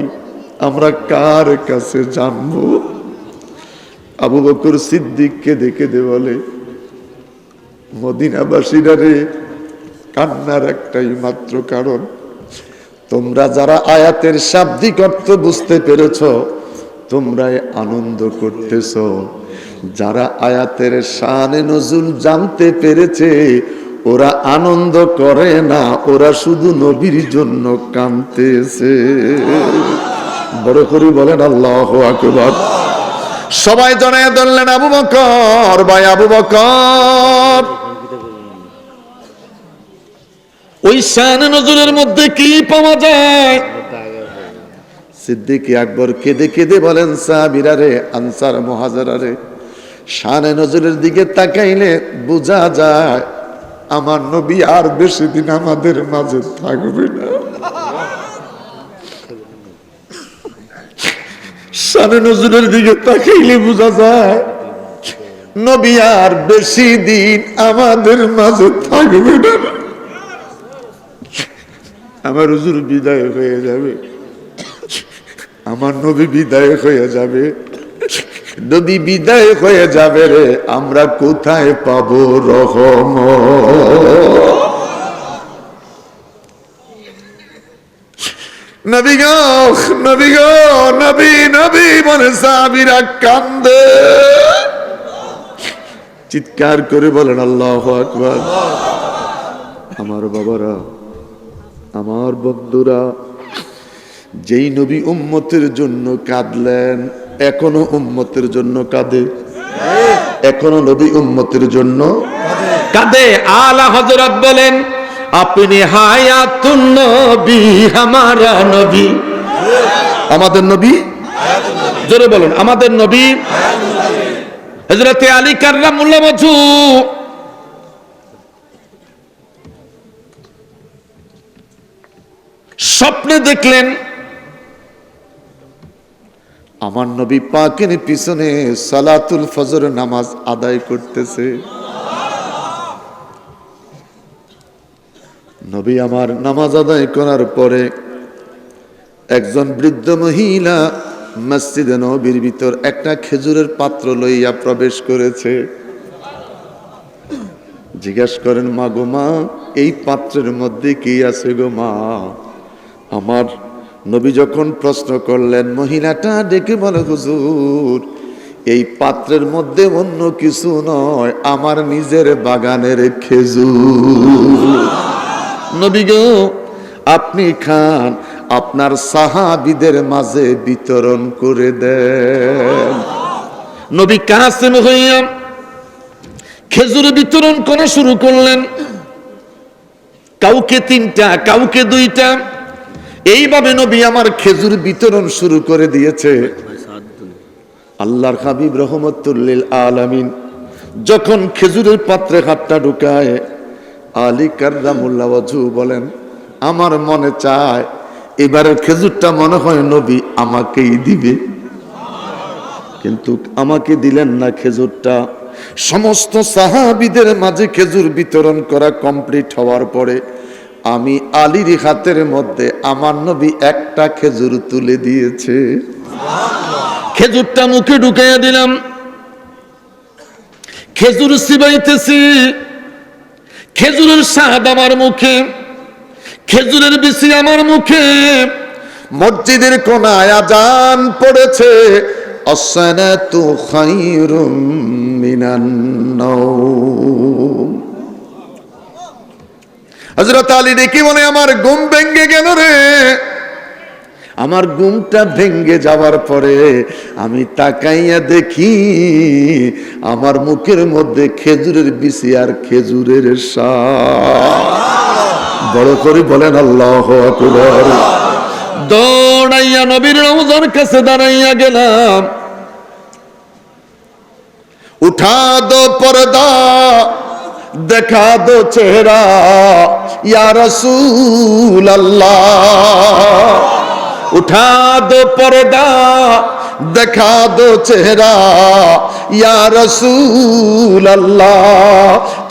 আমরা কার কাছে জানবো? আবু বকর সিদ্দিককে দেখে দে বলে, মদিনাবাসীরা রে, কান্নার একটাই মাত্র কারণ, তোমরা যারা আয়াতের শাব্দিক অর্থ বুঝতে পেরেছ, তোমরা আনন্দ করতেছ। যারা আয়াতের শানে নজুল জানতে পেরেছে, ওরা আনন্দ করে না, ওরা শুধু নবীর জন্য কাঁদতেছে। বড় করে বলেন আল্লাহু আকবার। সবাই জানায় ধরলেন, আবু বকর ভাই, আবু বকর, ওই শানে নজুলের মধ্যে কি পাওয়া যায়? সিদ্দিক আকবর কেঁদে কেঁদে বলেন, সাহাবীরা রে, আনসার মুহাজিরা রে, শানে নজুলের দিকে তাকাইলে বোঝা যায় আমার নবী আর বেশি দিন আমাদের মাঝে থাকবে না। শানে নজুলের দিকে তাকাইলে বোঝা যায় নবী আর বেশি দিন আমাদের মাঝে থাকবে না। আমার হুজুর বিদায় হয়ে যাবে, আমার নবী বিদায় হয়ে যাবে, নবী বিদায় হয়ে যাবে রে, আমরা কোথায় পাবো রহমত? নবী গো, নবী গো, নবী, নবী বলে সাহাবীরা কান্দে। চিৎকার করে বলেন আল্লাহু আকবার। আমার বাবারা, আমার বন্ধুরা, যেই নবী উম্মতের জন্য কাঁদলেন এখনো উম্মতের জন্য কাঁদে, এখনো নবী উম্মতের জন্য কাঁদে। আলা হযরত বলেন আপনি হায়াতুন নবী হামারা নবী, আমাদের নবী, জোরে বলুন আমাদের নবী হযরত আলী কাররামুল্লাহ ওয়াজহু স্বপ্নে দেখলেন আমার নবী পাকের পিছনে সালাতুল ফজর নামাজ আদায় করতেছে। নবী আমার নামাজ আদায় করার পরে একজন বৃদ্ধ মহিলা মসজিদে নববীর ভিতর একটা খেজুরের পাত্র লইয়া প্রবেশ করেছে। জিজ্ঞাসা করেন মা গো মা, এই পাত্রের মধ্যে কি আছে গো মা? আমার নবী যখন প্রশ্ন করলেন, মহিলাটা ডেকে বলে হুজুর এই পাত্রের মধ্যে অন্য কিছু নয়, আমার নিজের বাগানের খেজুর। নবী গো আপনি খান, আপনার সাহাবীদের মাঝে বিতরণ করে দেন। নবী কাসেম হইয়া খেজুর বিতরণ করা শুরু করলেন, কাউকে 3টা কাউকে 2টা, এইভাবে নবী আমার খেজুর বিতরণ শুরু করে দিয়েছে। আল্লাহর হাবিব রহমতুল লিল আলামিন যখন খেজুরের পাত্রে হাতটা ঢুকায়, আলী কাররামুল্লাহ ওয়াজহু বলেন আমার মনে চায় এবারের খেজুরটা মনে হয় নবী আমাকেই দিবে, কিন্তু আমাকে দিলেন না খেজুরটা। সমস্ত সাহাবীদের মাঝে খেজুর বিতরণ করা কমপ্লিট হওয়ার পরে আমি আলীর হাতের মধ্যে আমার নবী একটা খেজুর তুলে দিয়েছে। খেজুরটা মুখে ঢুকাইয়া দিলাম, খেজুর চিবাইতেছি, খেজুরের স্বাদ আমার মুখে, খেজুরের বিচি আমার মুখে। মসজিদের কোনায় আজান পড়েছে, আসসালাতু খায়রুম মিনান নাওম। হযরত আলী ডেকে বলে আমার ঘুম ভেঙে গেল রে। আমার ঘুমটা ভেঙে যাওয়ার পরে আমি তাকাইয়া দেখি আমার মুখের মধ্যে খেজুরের বিচি আর খেজুরের স্বাদ। বড় করে বলেন আল্লাহু আকবার। দৌড়াইয়া নবীর রওজার কাছে দাঁড়াইয়া গেলাম, উঠা দো পর্দা দেখা দো চেহারা ইয়া রাসূল আল্লাহ। উঠা দো পর্দা দেখা দো চেহারা ইয়া রাসূল আল্লাহ।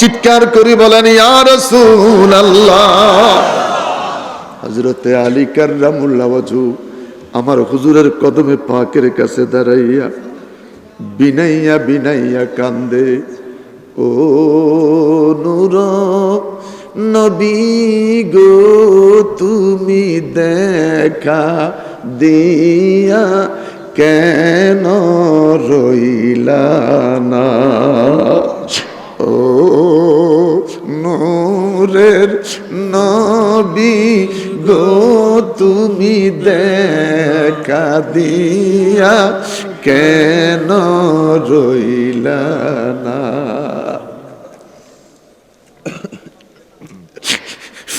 চিৎকার করে বলেন ইয়া রাসূল আল্লাহ। হযরত আলী কাররামুল্লাহ ওয়াজহু আমার হুজুরের কদমে পাকের কাছে দাঁড়াইয়া বিনাইয়া বিনাইয়া কান্দে, ও নূর নবী গো তুমি দেখা দিয়া কেন রইলা না? ও নূরের নবী গো তুমি দেখা দিয়া কেন রইলা না?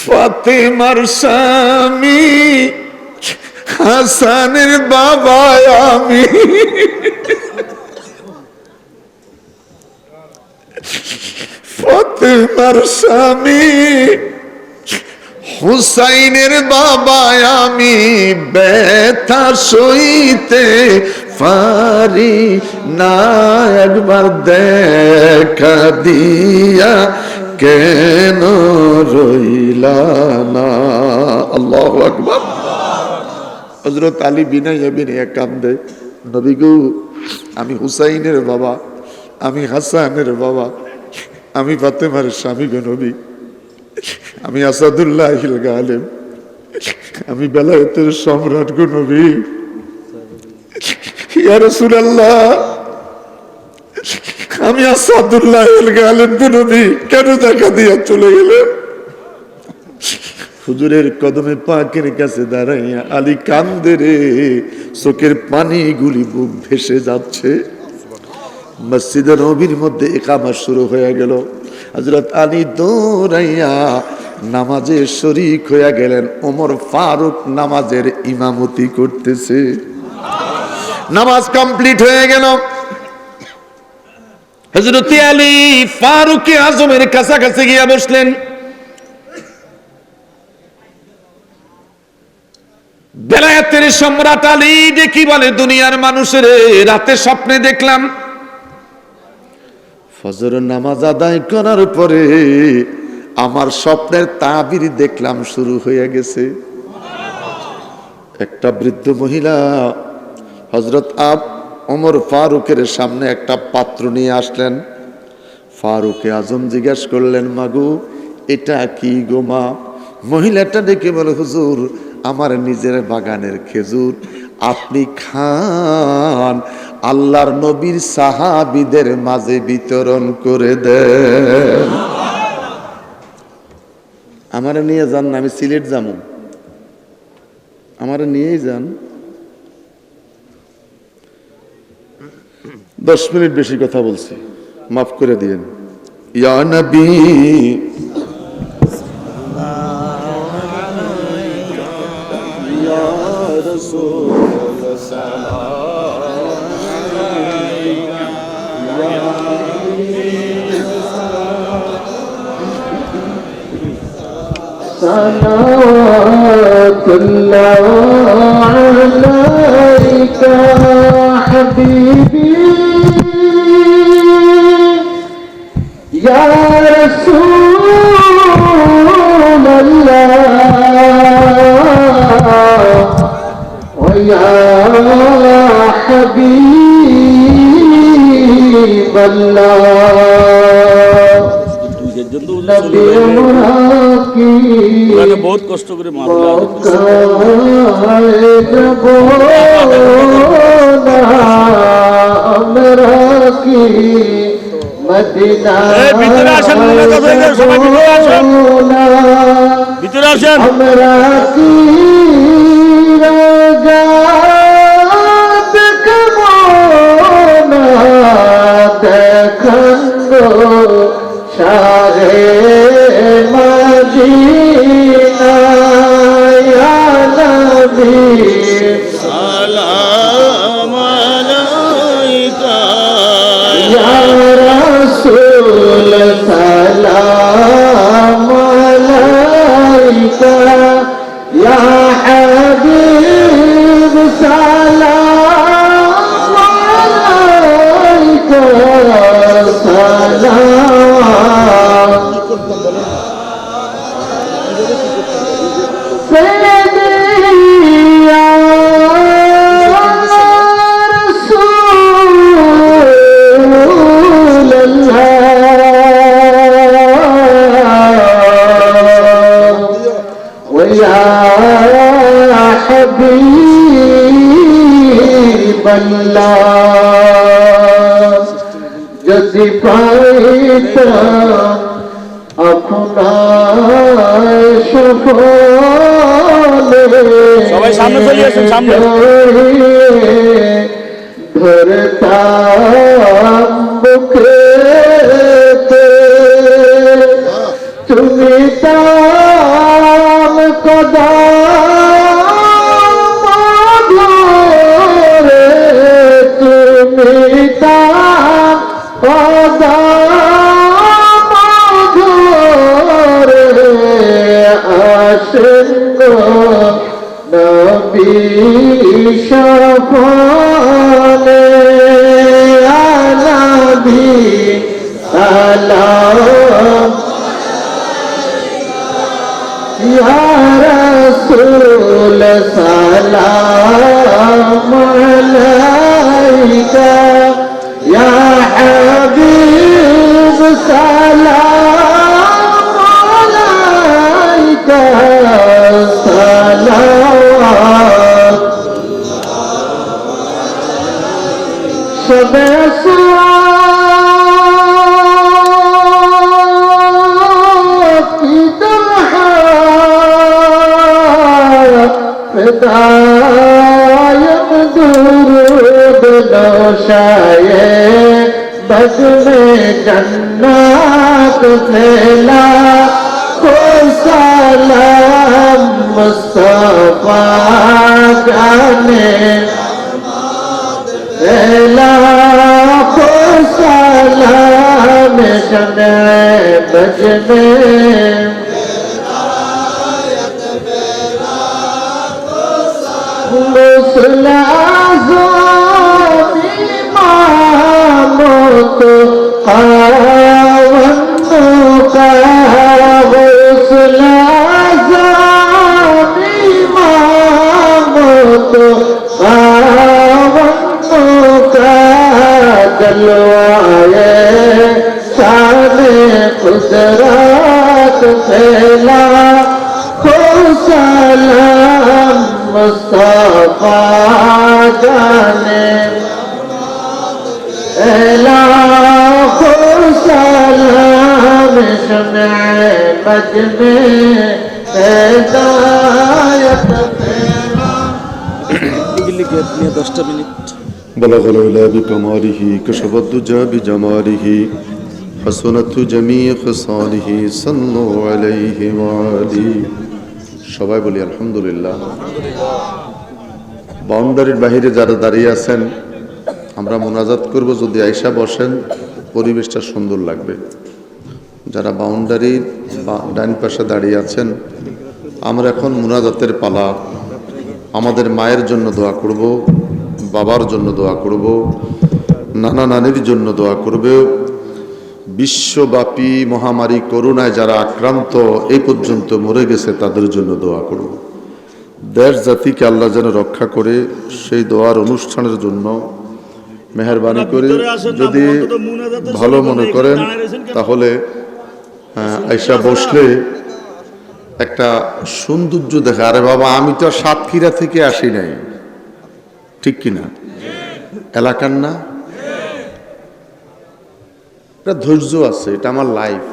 ফাতেমার স্বামী হাসানের বাবা আমি, ফাতেমার স্বামী হুসাইনের বাবা আমি, ব্যথা সইতে পারি না একবার দেখা দিয়া কেন রইলা না? আল্লাহু আকবার। হযরত আলী বিনাইয়া বিনাইয়া কান্দে, নবী গো আমি হুসাইনের বাবা, আমি হাসানের বাবা, আমি ফাতেমার স্বামী গো নবী, আমি আসাদুল্লাহিল গালিব, আমি বেলায়েতের সম্রাট গো নবী। ইয়া রাসূলুল্লাহ আমি আসাদুল্লাহিল গালিব গো নবী, কেন দেখা দিয়া চলে গেলেন? হুজুরের কদমে পাকের কাছে দাঁড়াইয়া আলী কান্দে রে, চোখের পানিগুলি বুক ভেসে যাচ্ছে। মসজিদের নবীর মধ্যে ইকামত শুরু হয়ে গেল। হযরত আলী দৌড়াইয়া নামাজে শরীক হয়ে গেলেন। ওমর ফারুক নামাজের ইমামতি করতেছে। নামাজ কমপ্লিট হয়ে গেল। হযরত আলী ফারুক আজমের কাছাকাছি গিয়ে বসলেন। বেলায়েতের সম্রাট আলী দেখি বলে, দুনিয়ার মানুষের রাতে স্বপ্নে দেখলাম ফজর নামাজ আদায় করার পরে আমার স্বপ্নের তাবির দেখলাম শুরু হয়ে গেছে। একটা বৃদ্ধ মহিলা হযরত ওমর ফারুকের সামনে একটা পাত্র নিয়ে আসলেন। ফারুক আজম জিজ্ঞাসা করলেন, মাগো এটা কি গো মা? মহিলাটা ডেকে বলে, হুজুর আমার নিজের বাগানের খেজুর, আপনি খান, আল্লাহর নবীর সাহাবীদের মাঝে বিতরণ করে দেন। আমারে নিয়ে যান না, আমি সিলেট যাবো, আমারে নিয়েই যান। 10 মিনিট বেশি কথা বলছি, মাফ করে দিয়েন। ইয়া নবী সালাতুল্লাহ আলাইকা হাবিবি ইয়া রাসূলুল্লাহ ওয়া ইয়া হাবিবাল্লাহ। বহুত কষ্ট করে ভিতরে আসেন, ভিতরে আসেন। শাহে মদিনা ইয়া নবী সালাম আলাইকা ইয়া রাসূল সালাম আলাইকা ইয়া হাবিব সালাম আলাইকা সালাম যদি পাইতাম আপনার সফলে সবাই সামনে চলে আসুন, সামনে ধরতাম বুকেতে তুমি তাম কদম ধরে তুমি তাম কদম ধরে আসেন গো নবী সফলে নবী সালাম ইয়া রাসূল সালাম আলাইকা ইয়া হাবিব সালাম আলাইকা সালাওয়াত সবে नौशाए बस में जन्नत फैला हो सलाम मुस्तफा जाने फैला हो सलाम शमे बज में गलवाए सारे कुदरत फैला हो सलाम मुस्तफा जाने फैला हो सलाम शमे बज में हिदायत फैला। এগুলি গেট নিয়ে 10টা মিনিট। بلغ العلا بكماله كشف الدجى بجماله حسنت جميع خصاله صلوا عليه وآله সবাই বলি আলহামদুলিল্লাহ। বাউন্ডারির বাইরে যারা দাঁড়িয়ে আছেন আমরা মোনাজাত করব, যদি আয়সা বসেন পরিবেশটা সুন্দর লাগবে। যারা বাউন্ডারির ডান পাশে দাঁড়িয়ে আছেন আমরা এখন মোনাজাতের পালা। আমাদের মায়ের জন্য দোয়া করব, বাবার জন্য দোয়া করব, নানা নানির জন্য দোয়া করবে। বিশ্বব্যাপী মহামারী করোনায় যারা আক্রান্ত এই পর্যন্ত মরে গেছে তাদের জন্য দোয়া করব। দেশ জাতিকে আল্লাহ যেন রক্ষা করে সেই দোয়ার অনুষ্ঠানের জন্য মেহেরবানি করে যদি ভালো মনে করেন তাহলে আয়সা বসলে একটা সৌন্দর্য দেখা। আরে বাবা, আমি তো সাতক্ষীরা থেকে আসি নাই, ঠিক কিনা? এলাকার না, এটা ধৈর্য আছে, এটা আমার লাইফ।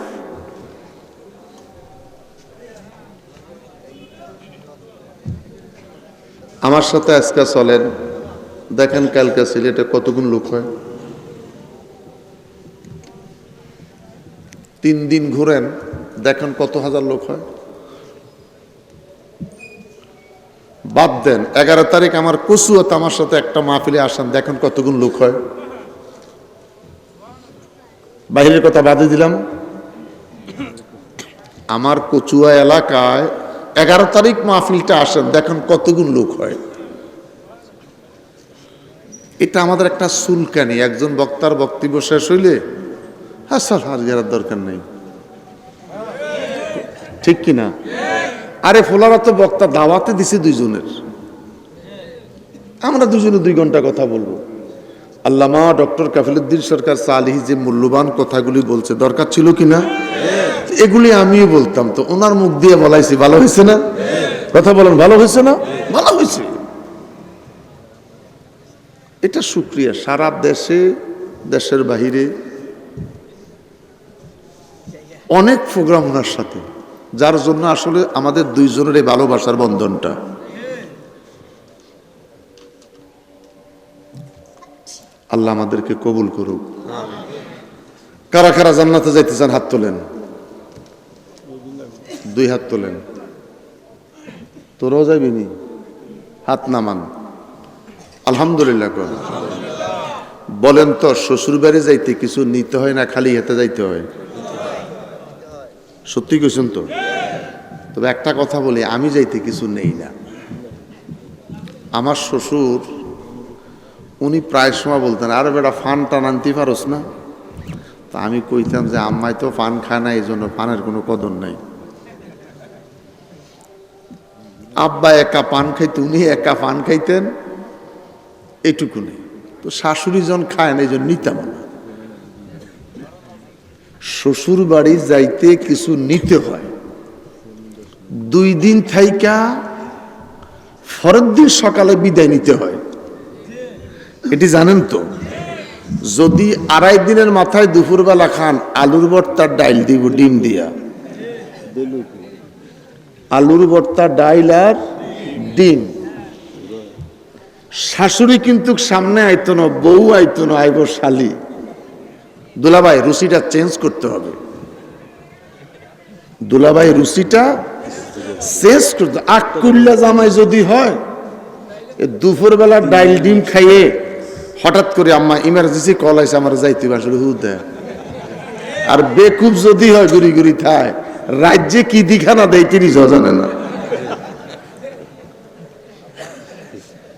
আমার সাথে আজকে চলেন, দেখেন কালকে সিলেটে কতগুণ লোক হয়। 3 দিন ঘুরেন, দেখেন কত হাজার লোক হয়। বাদ দেন 11 তারিখ আমার কচুয়াতে আমার সাথে একটা মাহফিলে আসেন, দেখেন কতগুণ লোক হয়। বাহিরের কথা বাদে দিলাম, আমার কচুয়া এলাকায় 11 তারিখ মাহফিলটা আসেন, দেখেন কতগুণ লোক হয়। এটা আমাদের একটা সুলকানি। একজন বক্তার বক্তব্য শেষ হইলে হাসাল আর যারার দরকার নেই, ঠিক কিনা? আরে ফোলারা তো বক্তা দাওয়াতে দিছে 2 জনের, আমরা 2 জনে 2 ঘন্টা কথা বলবো। আল্লামা ডক্টর কাফিলউদ্দিন সরকার সালিহি যে মূল্যবান কথাগুলি বলছে, দরকার ছিল কিনা? এগুলি আমিও বলতাম, তো ওনার মুখ দিয়ে বলাইছি, ভালো হয়েছে না? কথা বলেন, ভালো হয়েছে না? ভালো হয়েছে। এটা শুকরিয়া। সারা দেশে, দেশের বাহিরে অনেক প্রোগ্রাম ওনার সাথে, যার জন্য আসলে আমাদের 2 জনের এই ভালোবাসার বন্ধনটা। আল্লাহ আমাদেরকে কবুল করুক। কারা কারা জান্নাতে যাইতে চান হাত তোলেন, 2 হাত তোলেন। তোরাও যাবি নি? হাত নামান। আলহামদুলিল্লাহ কর। বলেন তো, শ্বশুর বাড়ি যাইতে কিছু নিতে হয় না, খালি হাতে যাইতে হয়? সত্যি কইছেন তো? তবে একটা কথা বলি, আমি যাইতে কিছু নেই না। আমার শ্বশুর উনি প্রায় সময় বলতেন, আরে বেটা ফান টান আনতে পারোস না? তা আমি কইতাম যে আম্মাই তো পান খায় না, এই জন্য পানের কোনো কদর নাই। আব্বা একা পান খাইতে, উনি একা পান খাইতেন, এইটুকু নেই। তো শাশুড়ি জন খায় না, এই জন্য নিতাম না। শ্বশুর বাড়ি যাইতে কিছু নিতে হয়, 2 দিন থাইকা পরের দিন সকালে বিদায় নিতে হয়। এটি জানেন তো? যদি 2.5 দিনের মাথায় দুপুরবেলা খান, আলুর ভর্তার ডাইল দিব, ডিম দিয়া। আলুর ভর্তা, ডাইল আর ডিম। শাশুড়ি কিন্তু সামনে আইতো না, বউ আইতো না, আইব শালি। দুলাভাই রুচিটা চেঞ্জ করতে হবে, দুলাভাই রুচিটা চেঞ্জ করতে। আকুল্লা জামাই যদি হয়, দুপুর বেলা ডাইল ডিম খাইয়ে হঠাৎ করে আম্মা ইমার্জেন্সি কল আইছে আমার যাইতে আসলে হুদ দেয়। আর বেকুব যদি হয় গুড়ি গুড়ি থায়, রাজ্যে কি দিখানা দেয় তিনি জানে না।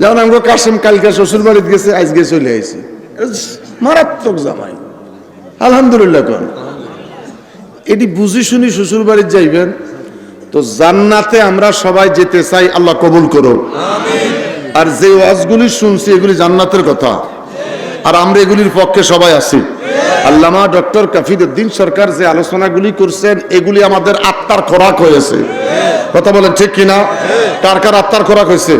যেমন আমরা কাশেম কালকে শ্বশুর বাড়িতে গেছে, আজকে চলে আইছি, মারাত্মক জামাই। আলহামদুলিল্লাহ কোন এটি বুঝি শুনি শ্বশুর বাড়িতে যাইবেন তো জান্নাতে আমরা সবাই যেতে চাই, আল্লাহ কবুল করো। আর যে ওয়াজগুলি শুনছি এগুলি জান্নাতের কথা, আর আমরা এগুলির পক্ষে সবাই আছি। আল্লামা ডক্টর কাফিরউদ্দিন সরকার যে আলোচনাগুলি করছেন এগুলি আমাদের আত্মার খোরাক হয়েছে। কথা বলেন ঠিক কিনা? কার কার আত্মার খোরাক হয়েছে?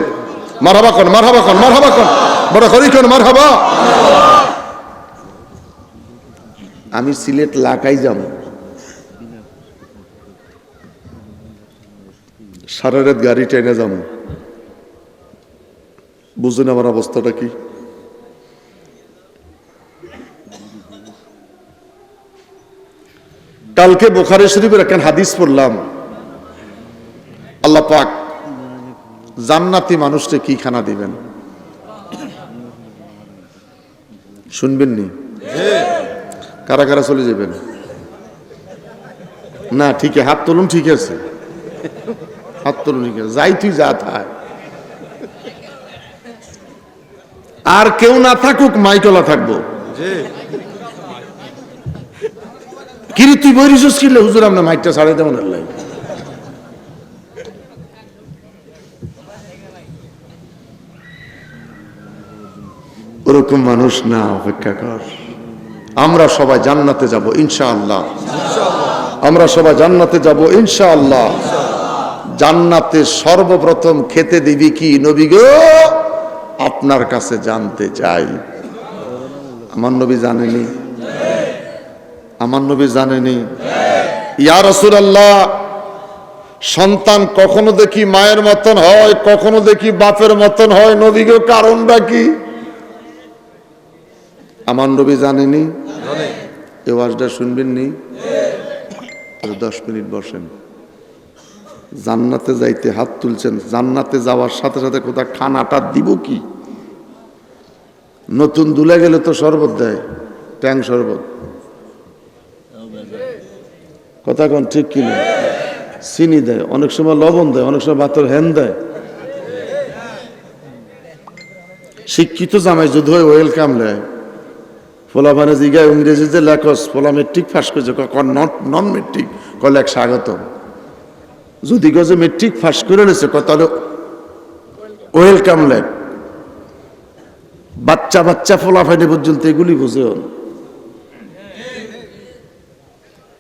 মারহাবা কোন, মারহাবা কোন, মারহাবা কোন, বড় করি কোন, মারহাবা। আমি সিলেট লাকাই যাব, সারা রাত গাড়ি ট্রেনে যাব, বুঝুন আমার অবস্থাটা কি। কালকে বুখারী শরীফের একটা হাদিস পড়লাম, আল্লাহ পাক জান্নাতি মানুষকে কি খানা দিবেন শুনবেন নি? কারা কারা চলে যাবেন? না ঠিক আছে, হাত তুলুন। ঠিক আছে, হাত তুলুন। ঠিক আছে, যাই তুই যা থাক, আর কেউ না থাকুক, মাইকলা থাকবো। কিরে তুই বইরিস কিনলে হুজুর আমরা মাইকটা ছাড়াই দেবো না। ওরকম মানুষ না, অপেক্ষা কর। আমরা সবাই জান্নাতে যাব ইনশাআল্লাহ, আমরা সবাই জান্নাতে যাব ইনশাআল্লাহ। জান্নাতে সর্বপ্রথম খেতে দিবি কি নবী গো? আপনার কাছে জানতে চাই। আমার নবী জানেনি? আমার নবী জানেনি? ইয়া রাসূলুল্লাহ, সন্তান কখনো দেখি মায়ের মতন হয়, কখনো দেখি বাপের মতন হয়, নবী গো কারণটা কি? আমার নবী জানেনি? এই ওয়াজটা শুনবেন নি? 10 মিনিট বসেন। জান্নাতে যাইতে হাত তুলছেন, জান্নাতে যাওয়ার সাথে সাথে কোথা খানাটা দিব কি? নতুন দুলে গেলে তো শরবত দেয়, ট্যাং শরবত। কথা কোন ঠিক কিনা? চিনি দেয়, অনেক সময় লবণ দেয়, অনেক সময় বাতর হ্যান দেয়। শিক্ষিত জামাই যদি হয় ওয়েলকাম দেয়। ফোলা মানে জিগায় ইংরেজিতে লেখস, ফোলা মেট্রিক পাস করেছে, নন মেট্রিক কলে এক স্বাগত। যদি গজে মেট্রিক পাস করে নিয়েছে তাহলে ওয়েলকাম লেখ। বাচ্চা বাচ্চা ফোলা ফাইনে পর্যন্ত এগুলি বুঝে।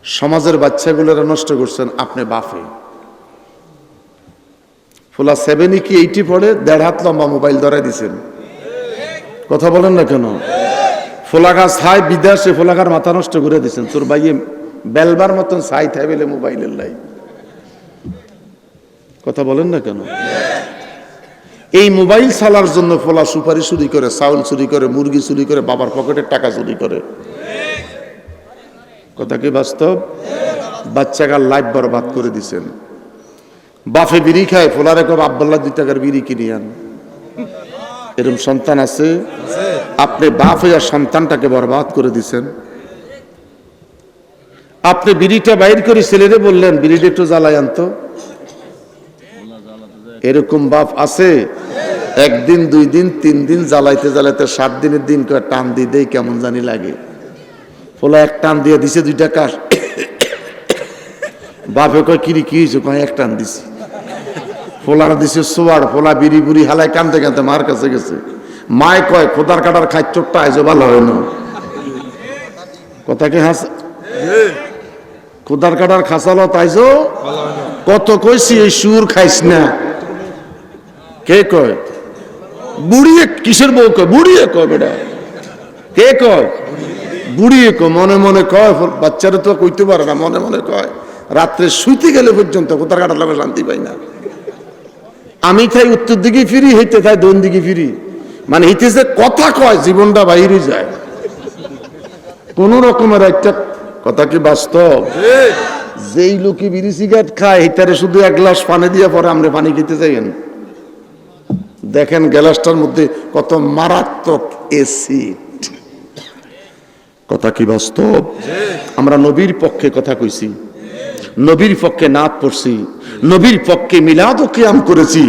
সমাজের বাচ্চাগুলোরা নষ্ট করছেন আপনি বাফে। ফোলা 7 কি 80 পড়ে, 1.5 হাত লম্বা মোবাইল ধরাই দিছেন। কথা বলেন না কেন? ফোলাগা ছাই বিদেশে ফোলাগার মাথা নষ্ট করে দিচ্ছেন। তোর ভাইয়ে বেলবার মতন ছাই থাই বেলে মোবাইলের লাই। কথা বলেন না কেন? এই মোবাইল চালার জন্য ফোলা সুপারি চুরি করে, চাউল চুরি করে, মুরগি চুরি করে, বাবার পকেটের টাকা চুরি করে। কথা কি বাস্তব? বাচ্চাকার লাইফ বরবাদ করে দিচ্ছেন। বাফে বিড়ি খায়, ফোলারে কব আব্বাল্লাহ 2 টাকার বিড়ি কিনে আন। এরকম সন্তান আছে? আপনি বাপ হইয়া সন্তানটাকে বরবাদ করে দিচ্ছেন। আপনি বিড়িটা বাইর করে ছেলেরে বললেন বিড়িটা একটু জ্বালাই আনতো। এরকম বাপ আছে? 1 দিন 2 দিন 3 দিন জ্বালাইতে জ্বালাইতে 7 দিনের দিন করে টান দিয়ে দেয়, কেমন জানি লাগে। ফোলা এক টান দিয়ে দিছে 2 টাকা। বাপে কয় কিরি কি হয়েছে? কয় এক টান দিছি। ফোলার দিছে সোয়ার, ফোলা বিড়ি বুড়ি হালাই কানতে কানতে মার কাছে গেছে। মায় কয় খোদার কাটার খাইচোরটা আইজো ভালো হয় না। কথা কি হাস? খোদার কাটার খাসালো তাইজো কত কইছি এই সুর খাইস না। কে কয়? বুড়িয়ে কিসের বউ কয়? বুড়িয়ে কয় বেটা। কে কয়? বুড়িয়ে কয়। মনে মনে কয়, বাচ্চারা তো কইতে পারে না, মনে মনে কয়। রাত্রে শুইতে গেলে পর্যন্ত খোদার কাটার লাগে শান্তি পাই না। আমি তাই উত্তর দিকে ফিরি, হইতে তাই দক্ষিণ দিকে ফিরি। মানে হিতেছে কথা কয় জীবনটা বাইরে যায় কোন রকমের একটা কথা। কি বাস্তব? যেই লোকে বিড়ি সিগারেট খায় হিতারে শুধু এক গ্লাস পানি দিয়ে পরে আমরা পানি খেতে যাইয়েন, দেখেন গ্লাসটার মধ্যে কত মারাত্মক অ্যাসিড। কথা কি বাস্তব? আমরা নবীর পক্ষে কথা কইছি, নবীর পক্ষে নাত পড়ছি, নবীর পক্ষে মিলাদ ও কিয়াম করেছি।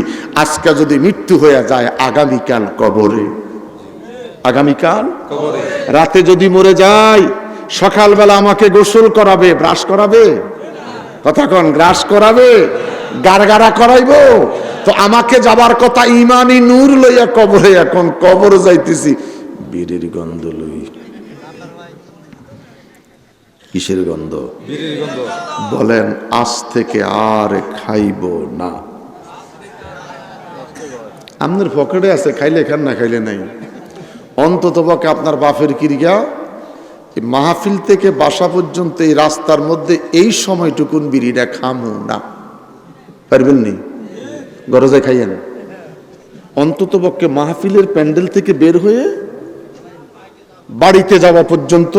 আজকে যদি মৃত্যু হয়ে যায় আগামীকাল কবরে, আগামীকাল রাতে যদি মরে যায় সকালবেলা আমাকে গোসল করাবে, ব্রাশ করাবে, কথা কন, ব্রাশ করাবে, গারগারা করাইব। তো আমাকে যাবার কথা ইমানি নূর লইয়া কবরে, এখন কবরে যাইতেছি বীরের গন্ধ লই। কিসের গন্ধ? বলেন আজ থেকে আর খাইব না। আপনার পকেটে আছে, খাইলে খান না খাইলে নাই। অন্তত পক্ষে আপনার বাপের কিরিয়া মাহফিল থেকে বাসা পর্যন্ত এই রাস্তার মধ্যে এই সময়টুকুন বিড়িটা খামু না, পারবেন নি? গরজে খাইয়েন। অন্তত পক্ষে মাহফিলের প্যান্ডেল থেকে বের হয়ে বাড়িতে যাওয়া পর্যন্ত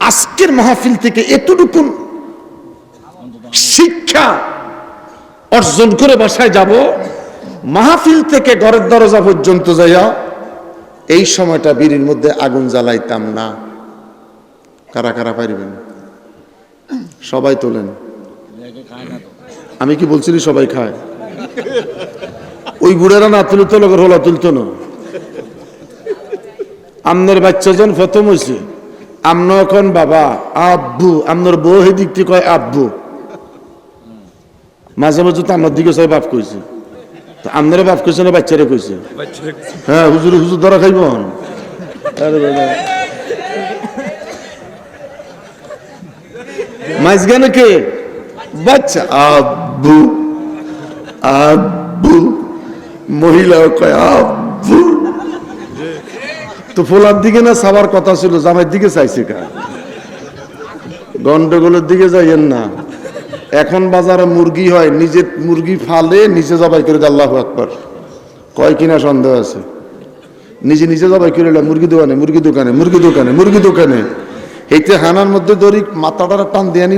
আজকের মাহফিল থেকে এতটুকুন শিক্ষা অর্জন করে বাসায় যাব। মাহফিল থেকে ঘরের দরজা পর্যন্ত যাইয়া এই সময়টা বিড়ির মধ্যে আগুন জ্বালাইতাম না। কারা কারা পারবেন? সবাই তোলেন। আমি কি বলছি সবাই খায়? ওই বুড়েরা না তুলে তো লোকের হলা তুলতো না। আমনের বাচ্চা যখন প্রথম হয়েছে আমন এখন বাবা আব্বু, আমনের বউ হে দিক থেকে কয় আব্বু, মাঝে মাঝে তো আমার দিকে সবাই বাপ কইছে। তো আপনারা বাপ কইছে না বাচ্চারা কইছে? হ্যাঁ, হুজুর হুজুর ধরা খাইব। মাঝখানে কে? বাচ্চা আব্বু আব্বু, মহিলাও কয় আব্বু। তো ফোলার দিকে না সবার কথা ছিল, জামাইয়ের দিকে চাইছে কা? গন্ডগোলের দিকে যাইয়েন না। এখন বাজারে মুরগি হয়, নিজে মুরগি ফালে নিজে জবাই করে দেয়, আল্লাহু আকবার কয় কিনা সন্দেহ আছে। নিজে নিজে জবাই করে মুরগি দোকানে মুরগি দোকানে মুরগি দোকানে মুরগি দোকানে, এইতে হানার মধ্যে ধরি মাথাটা টান দিয়ে আনি।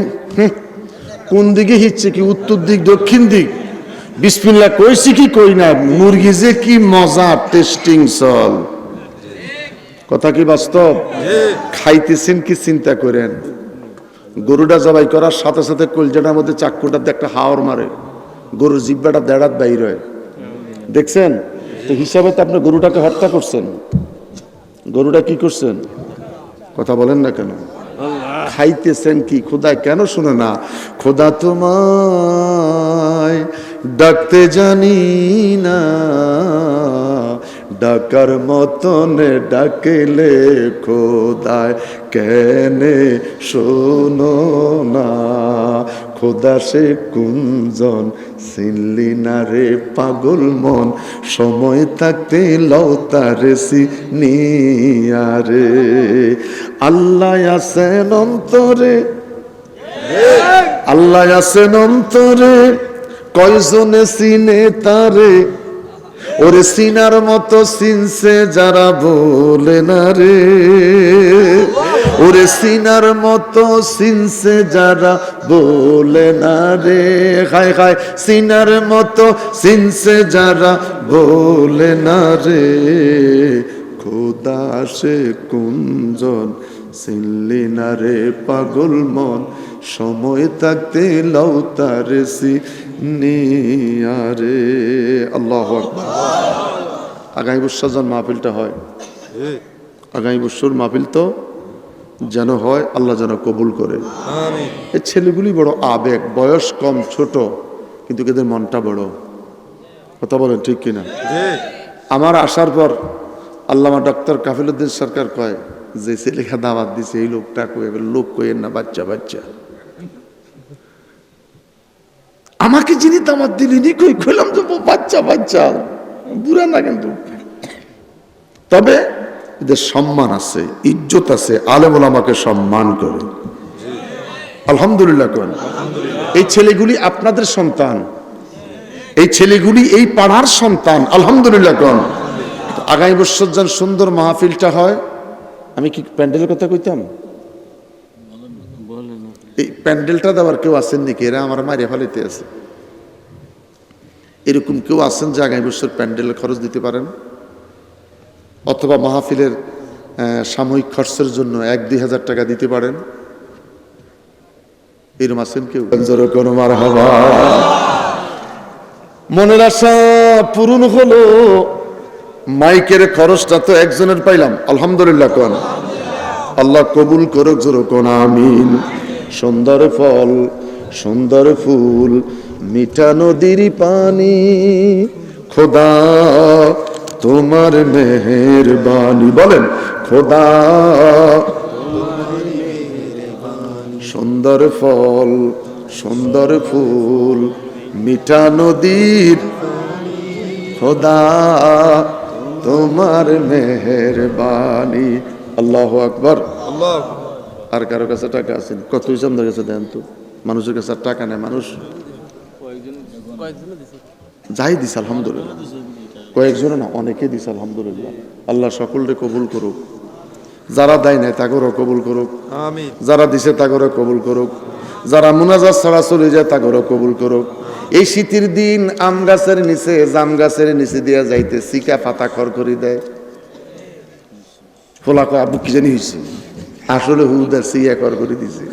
কোন দিকে হিচ্ছে কি, উত্তর দিক দক্ষিণ দিক, বিসমিল্লাহ কইছি কি কই না, মুরগি যে কি মজা, টেস্টিং চল। কথা কি বাস্তব? খাইতেছেন কি চিন্তা করেন। গরুটা জবাই করার সাথে সাথে কলজাটার মধ্যে চাক্কুটাতে একটা হাওর মারে, গরুর জিব্বাটা দেড়াত বাইর হয়, দেখছেন? তো হিসাবে তো আপনি গরুটাকে হত্যা করছেন। গরুটা কি করছেন? কথা বলেন না কেন? খাইতেছেন কি? খোদা কেন শুনে না? খোদা তোমায় ডাকতে জানি না, ডাকার মতনে ডাকলে খোদায় কেনে শোনো না। খোদা সে কুঞ্জন চিনলি না রে পাগল মন, সময় থাকতে লওতারে সিনিয়ারে। আল্লাহ আছেন অন্তরে, আল্লাহ আছেন অন্তরে, কয়জনে চিনে তারে। ওরে সিনার মতো চিনছে যারা বলে না রে, ওরে সিনার মতো চিনছে যারা বলে না রে। খায় খায় সিনার মতো চিনছে যারা বলে না রে। খোদা সে কুঞ্জন চিনলি না রে পাগল মন, সময় থাকতে লওতারে সিনিয়ারে। আল্লাহু আকবার। আগামী বছর যেন মাহফিলটা হয়, আগামী বছর মাহফিল তো যেন হয়, আল্লাহ যেন কবুল করে। এই ছেলেগুলি বড় আবেগ, বয়স কম, ছোট, কিন্তু এদের মনটা বড়। কথা বলেন ঠিক কিনা? আমার আসার পর আল্লামা ডক্টর কাফিলউদ্দিন সরকার কয় যে ছেলেখা দাওয়াত দিছে এই লোকটা কই, লোক কইেন না, বাচ্চা বাচ্চা। আমাকে যিনি দাওয়াত দিলেনি কই, কইলাম তো বাচ্চা বাচ্চা, বুড়া না কিন্তু। তবে এদের সম্মান আছে, ইজ্জত আছে, আলেম ওলামাকে সম্মান করে। আলহামদুলিল্লাহ কোন। এই ছেলেগুলি আপনাদের সন্তান, এই ছেলেগুলি এই পাড়ার সন্তান। আলহামদুলিল্লাহ কোন। আগামী বছর যেন সুন্দর মাহফিলটা হয়। আমি কি প্যান্ডেলের কথা কইতাম? এই প্যান্ডেলটা দেওয়ার কেউ আছেন নাকি? এরা আমার মারিয়া ফেলাইতে আছে। এরকম কেউ আছেন যে আগামী বছর প্যান্ডেলের খরচ দিতে পারেন, অথবা মাহফিলের সাময়িক খরচের জন্য 1-2 হাজার টাকা দিতে পারেন? এরকম আছেন কেউ? মারহাবা। মনের আশা পূরণ হলো, মাইকের খরচটা তো একজনের পাইলাম, আলহামদুলিল্লাহ কোন। আল্লাহ কবুল করুক, জোরে কোন আমিন। সুন্দর ফল, সুন্দর ফুল, মিঠা নদীর পানি, খোদা তোমার মেহেরবানি। বলেন খোদা। সুন্দর ফল, সুন্দর ফুল, মিঠা নদীর, খোদা তোমার মেহেরবানি। আল্লাহু আকবার। আর কারো কাছে টাকা আছে? কত আমাদের কাছে দেন তো। মানুষের কাছে আর টাকা নেই, মানুষ যাই দিস আলহামদুলিল্লাহ। কয়েকজনে না, অনেকে দিস আলহামদুলিল্লাহ। আল্লাহ সকলকে কবুল করুক। যারা দেয় নাই তাগরও কবুল করুক, যারা দিছে তাগরও কবুল করুক, যারা মুনাজাত ছাড়া চলে যায় তাগরও কবুল করুক। এই শীতের দিন আম গাছের নিচে, জাম গাছের নিচে দিয়া যাইতে চিকা পাতা খড়খড়ি দেয়। ফোলা কয় আব্বু কি জানি হয়েছে, আসলে হুদার সিয়া খড়খড়ি দিছে।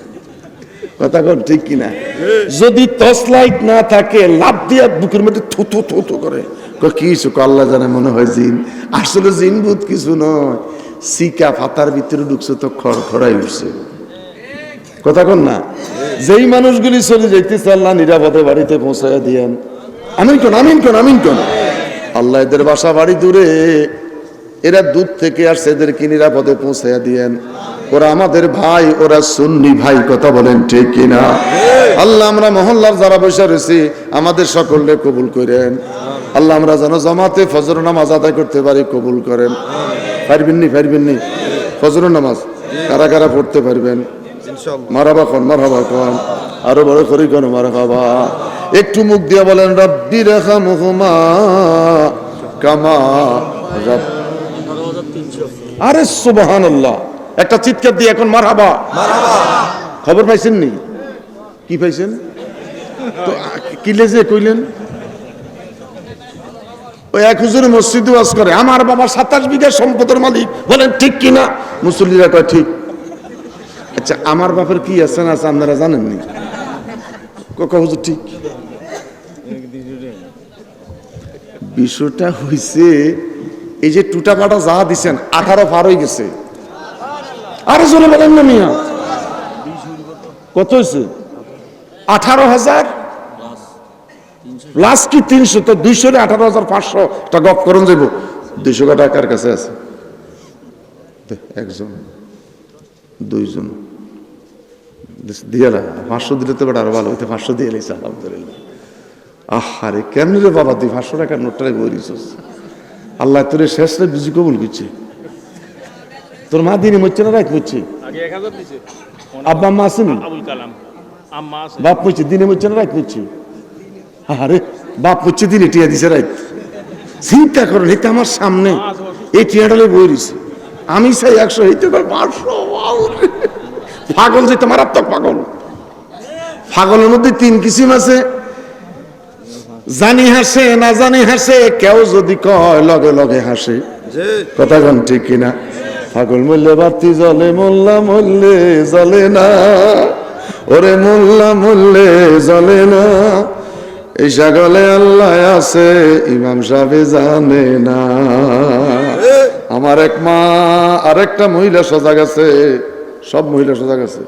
কথা কন ঠিক কিনা? যদি টর্চ লাইট না থাকে লাভ দিয়া বুকের মধ্যে থুথু থুথু করে, কি কিছু আল্লাহ জানে, মনে হয় জিন। আসলে জিন ভূত কিছু নয়, সিকা পাতার ভিতরে ঢুকছে তো খড়খড়াই উঠছে। কথা কন না? যেই মানুষগুলি চলে যাইতেছে আল্লাহ নিরাপদে বাড়িতে পৌঁছাইয়া দিয়েন। আমিন কোন, আমিন কোন, আমিন কোন। আল্লাহ এদের বাসা বাড়ি দূরে, এরা দূর থেকে আসছে, এদেরকে নিরাপদে পৌঁছাইয়া দিয়েন। ওরা আমাদের ভাই, ওরা সুন্নি ভাই। কথা বলেন ঠিক কিনা? আল্লাহ আমরা মহল্লার যারা বসে রয়েছি আমাদের সকলকে কবুল করেন। আল্লাহ আমরা যেন জামাতে ফজর নামাজ আদায় করতে পারি, কবুল করেন। পারবেননি? পারবেননি? ফজর নামাজ কারা কারা পড়তে পারবেন? মারহাবা কোন, মারহাবা কোন, আরো বড় করি কোন মারহাবা। একটু মুখ দিয়ে বলেন রব্বি রাহমহুমা কামা রাব। আরে সুবহানাল্লাহ, একটা চিৎকার দিয়ে এখন মারহাবা। খবর পাইছেন নি? কি পাইছেন? তো কিলে যে কইলেন ওই এক হুজুর মসজিদে ওয়াজ করে, আমার বাবা 27 বিঘা সম্পদের মালিক। বলেন ঠিক কিনা? মুসল্লিরা কয় ঠিক। আচ্ছা আমার বাপের কি আছে না আছে আপনারা জানেননি? হুজুর ঠিক। বিষয়টা হইছে এই যে টুটা পাটা যা দিচ্ছেন 18 পার হয়ে গেছে। আরে জোরে বলেন না মিয়া, কত হয়েছে? 18,000 লাস্ট কি 300? তো 200 18,500 টা গপ করুন যাইব। 200 টাকার কাছে আছে একজন, দুইজন দিয়ে 500 দিলে তো আরো ভালো হইতে। 500 দিয়ে এলাইছে আলহামদুলিল্লাহ। আহারে কেমনি রে বাবা, তুই 500 টাকার নোটটাই বলিস। আল্লাহ তোর শেষ রে বিজি কবুল করছে। তোর মা দিনে মরছে না রাত মরছে? আব্বা আম্মা আসেনি? বাপ মরছে দিনে মরছে না রাত মরছে? আরে বাপ মরছে দিনে টিয়া দিছে রাত। চিন্তা করেন, এটা আমার সামনে এই টিয়াডালে বই দিছে। আমি চাই 100, হইতে 500। পাগল যে মারাত্মক পাগল। পাগলের মধ্যে 3 কিসিম আছে, জানি হাসে না জানি হাসে, কেউ যদি কয় লগে লগে হাসে। কথা কন ঠিক কিনা? পাগল মরলে বাতি জ্বলে, মোল্লা মরলে জ্বলে না, ওরে মোল্লা মরলে জ্বলে না। এই সাগলে আল্লাহ আছে, ইমাম সাহেব জানে না। আমার এক মা আরেকটা মহিলা সজাগ আছে, সব মহিলা সজাগ আছে।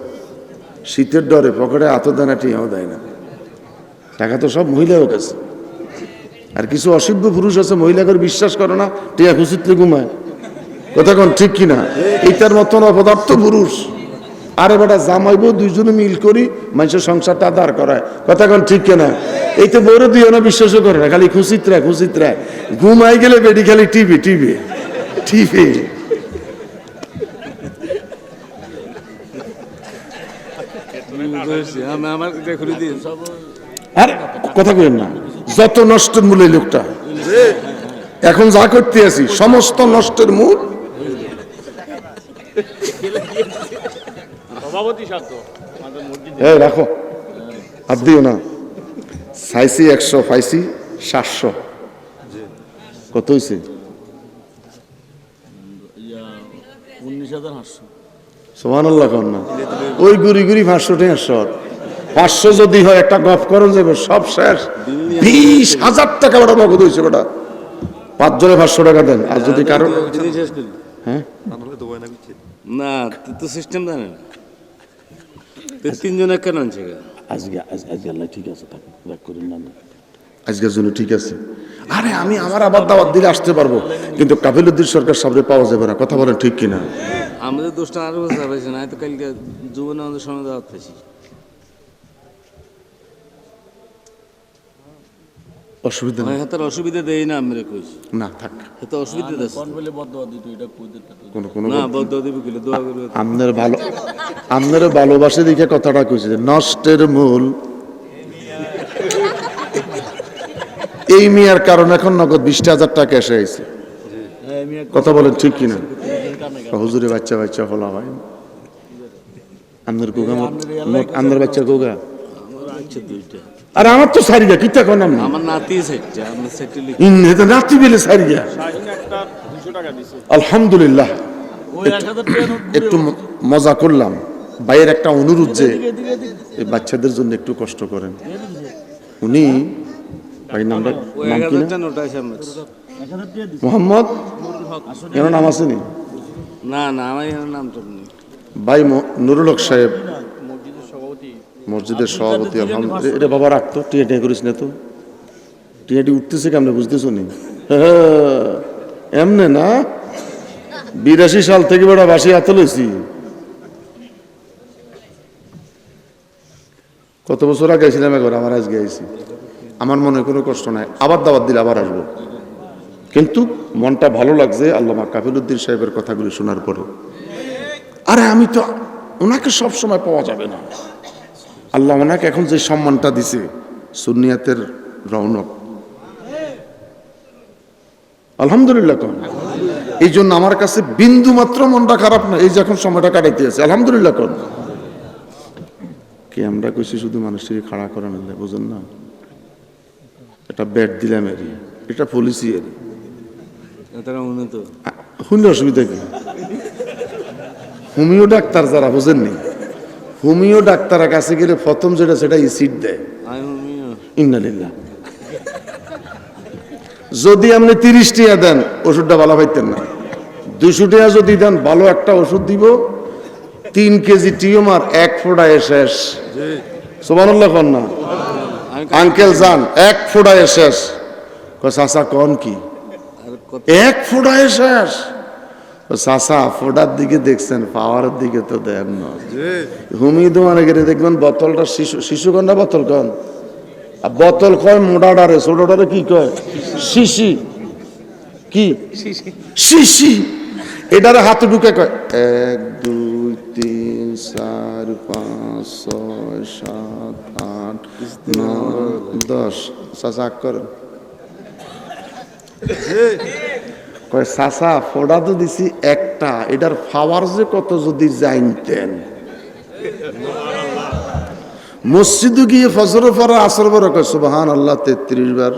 শীতের ডরে পকেটে আতদানা টিয়াও দেয় না, টাকা তো সব মহিলাও কাছে। আর কিছু অসভ্য পুরুষ আছে, মহিলাকে বিশ্বাস করে না, টিয়া খুশিতে ঘুমায়। কথা কোন ঠিক কিনা? এইটার মতন অপদার্থ পুরুষ। আরে বেটা জামাইবো দুইজনে মিল করি মানুষের সংসারটা দাঁড় করায়। কথা কোন ঠিক কিনা? এই তো বড় দিয়ে না বিশ্বাসও করে না, খালি খুশিতরা খুশিতরা। ঘুমাই গেলে বেডি খালি টিভি টিভি টিভি। আরে কথা কইেন না, যত নষ্ট মূল্য লোকটা। এখন যা করতে আছি সমস্ত নষ্টের মূল এই রাখো, আর দিও না। চাইছি 100, পাইছি 700। কত হয়েছে? 19,800। সুবহানাল্লাহ কর না। ওই গুড়ি গুড়ি 500 টাকা শর্ট। 500 যদি হয় একটা গফ করন যাবে, সব শেষ। 20,000 টাকা ওটা নগদ হয়েছে ওটা। 5 জনে 500 টাকা দেন। আর যদি কারো হ্যাঁ না তো সিস্টেম জানে না, 3 জনে কেন আনছে? আজকে আল্লাহ ঠিক আছে, থাক, রাগ করেন না। আজকের জন্য ঠিক আছে। আরে আমি আমার আবার দাওয়াত দিলে আসতে পারবো, কিন্তু কাফিলুদ্দিন সরকার সামনে পাওয়া যাবে না। কথা বলেন ঠিক কিনা? আমাদের দোষটা আরো বছর পাইছে না, তো কালকে জীবনে আমাদের সময় দাওয়াত পাইছি। অসুবিধা নেই, হাতের অসুবিধা দেই না, আমরা কইছি না থাক। এত অসুবিধা দেয় কোনো কোনো না, বদ্ধ দিবি কিলে দোয়া করবে। আপনার ভালোবাসে দেখে কথাটা কইছে যে নষ্টের মূল এই মিয়ার কারণে এখন নগদ 20,000 টাকা এসে আইছে। কথা বলেন ঠিক কিনা? হুজুরে বাচ্চা বাচ্চা ফলা ভাই আপনার গোগা, আপনার বাচ্চা গোগা। আর আমার তো সারিয়া কিতা কোন নাম আমার নাতি সেটটা, আমরা সেটে লিখি ইন্নে তো নাতি বেলে সারিয়া। আলহামদুলিল্লাহ। একটু মজা করলাম। ভাইয়ের একটা অনুরোধ যে এই বাচ্চাদের জন্য একটু কষ্ট করেন। উনি ভাই নামটা ওই নাম কি 1000টা নোট আছে আমার। মোহাম্মদ এর নাম আছে নি? না না, আমার এখানে নামটা নেই। ভাই নুরুল হক সাহেব মসজিদের সভাপতি। আলহামদুলিল্লাহ। এটা বাবা রাখতো, টিয়া টিয়া করিস না তো। টিয়াটি উঠতেছে কেমনে বুঝতেছ নি? এমনে না, 82 সাল থেকে বেড়া বাসি হাত লইছি। কত বছর আগে আইছিলাম একবার, আমার আজকে আইছি। আমার মনে কোনো কষ্ট নাই, আবার দাওয়াত দিলে আবার আসবো। কিন্তু মনটা ভালো লাগছে আল্লামা কাফিলুদ্দিন সাহেবের কথাগুলি শোনার পরে। আরে আমি তো ওনাকে সব সময় পাওয়া যাবে না। আল্লাহ ওনাকে এখন যে সম্মানটা দিছে, সুন্নিয়াতের রৌনক, আলহামদুলিল্লাহ। কোন এই জন্য আমার কাছে বিন্দু মাত্র মনটা খারাপ না, এই যে এখন সময়টা কাটাইতে আছে, আলহামদুলিল্লাহ। কোন কি আমরা কইছি শুধু মানুষটিকে খাড়া করা নিলে, বুঝেন না? এটা ব্যাট দিলাম এর, এটা পলিসি এর, তারা উন্নত শুনলে অসুবিধা কি? হোমিও ডাক্তার যারা বুঝেননি, হোমিও ডাক্তারের কাছে গেলে প্রথম যেটা সেটা ইসিড দেয়। ইন্নালিল্লাহ। যদি আপনি 30 টাকা দেন ওষুধটা ভালো পাইতেন না। 200 টাকা যদি দেন ভালো একটা ওষুধ দিব। 3 কেজি টিউমার 1 ফোঁটায় শেষ। সুবহানাল্লাহ কোন না? আঙ্কেল জান 1 ফোঁটায় শেষ। চাচা কোন কি 1 ফোঁটায় শেষ? চাচা ফোটার দিকে দেখছেন, পাওয়ারের দিকে তো দেন না। হুমি দোকানে গেলে দেখবেন বোতলটা শিশু কন না বোতল কন, আর বোতল কয় মোটাটারে, ছোটটারে কি কয়? শিশি। কি শিশি? এটারে হাতে ঢুকে কয় 1 2 3 4 5 6 7 8 9 10। চাচা করেন কয় চাচা ফোড়া তো দিছি একটা, এটার পাওয়ার যে কত যদি জানতেন। মসজিদে গিয়ে ফজর পরে আসর পরে কয় সুবহানাল্লাহ 33 বার।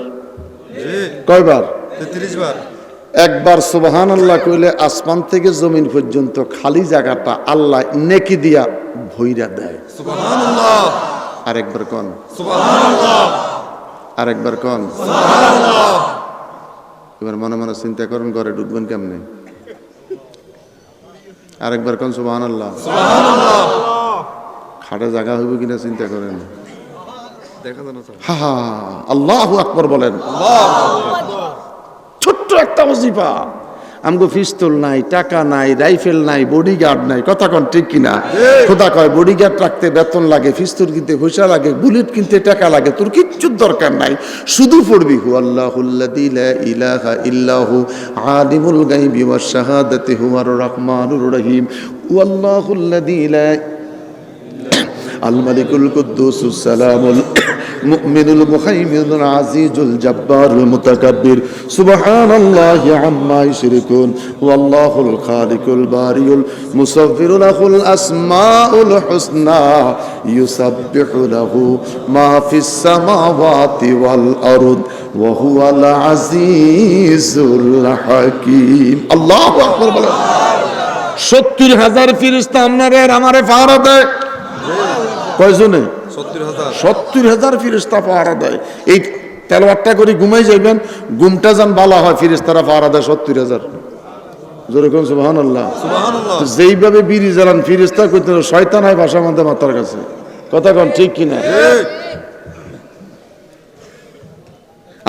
কয়বার? 33 বার। একবার সুবহানাল্লাহ কইলে আসমান থেকে জমিন পর্যন্ত খালি জায়গাটা আল্লাহ নেকি দিয়া ভইরা দেয়। সুবহানাল্লাহ। আরেকবার কোন সুবহানাল্লাহ। আরেকবার কোন সুবহানাল্লাহ। এবার মনে মনে চিন্তা করেন ঘরে ঢুকবেন কেমনে? আরেকবার কোন সুবহানাল্লাহ। সুবহানাল্লাহ। খাটে জায়গা হইব কিনা চিন্তা করেন। হা হা, আল্লাহু আকবার বলেন। ছোট্ট একটা ওজিফা, আমগো পিস্তল নাই, টাকা নাই, রাইফেল নাই, বডিগার্ড নাই। কথা কোন ঠিক কিনা? খোদা কয় বডিগার্ড রাখতে বেতন লাগে, পিস্তল কিনতে পয়সা লাগে, বুলেট কিনতে টাকা লাগে, তোর কিচ্ছু দরকার নাই। শুধু পড়বি হু আল্লাহুল্লাযী লা ইলাহা ইল্লাহু আলিমুল গায়বি ওয়াশ শাহাদাতি হুয়ার রহমানুর রহিম ওয়াল্লাহুল্লাযী লা আল মালিকুল কুদ্দুসুস সালামুল মুমিনুল মুহাইমিনুল আজিজুল জাব্বারুল মুতাকাব্বির সুবহানাল্লাহি আম্মা ইউশরিকুন ওয়াল্লাহুল খালিকুল বারিউল মুসাব্বিরু লাহুল আসমাউল হুসনা ইউসাব্বিহু লাহু মা ফিস সামাওয়াতি ওয়াল আরদ ওয়া হুয়াল আজিজুল হাকীম। আল্লাহু আকবার বলেন। 70,000 ফেরেশতা আপনারে আমারে পাহারা দেয়। কয়জনে? 70,000 ফেরেশতা পাহারা দেয়। এই তেলাওয়াতটা করে ঘুমাই যাইবেন, ঘুমটা যেন ভালো হয়, ফেরেশতারা পাহারা দেয় 70,000। জোরে কোন সুবহানাল্লাহ। যেইভাবে বিড়ি জ্বালান ফেরেশতা কইতে শয়তান হয় ভাষা মধ্যে মাথার কাছে, কথা কোন ঠিক কিনা?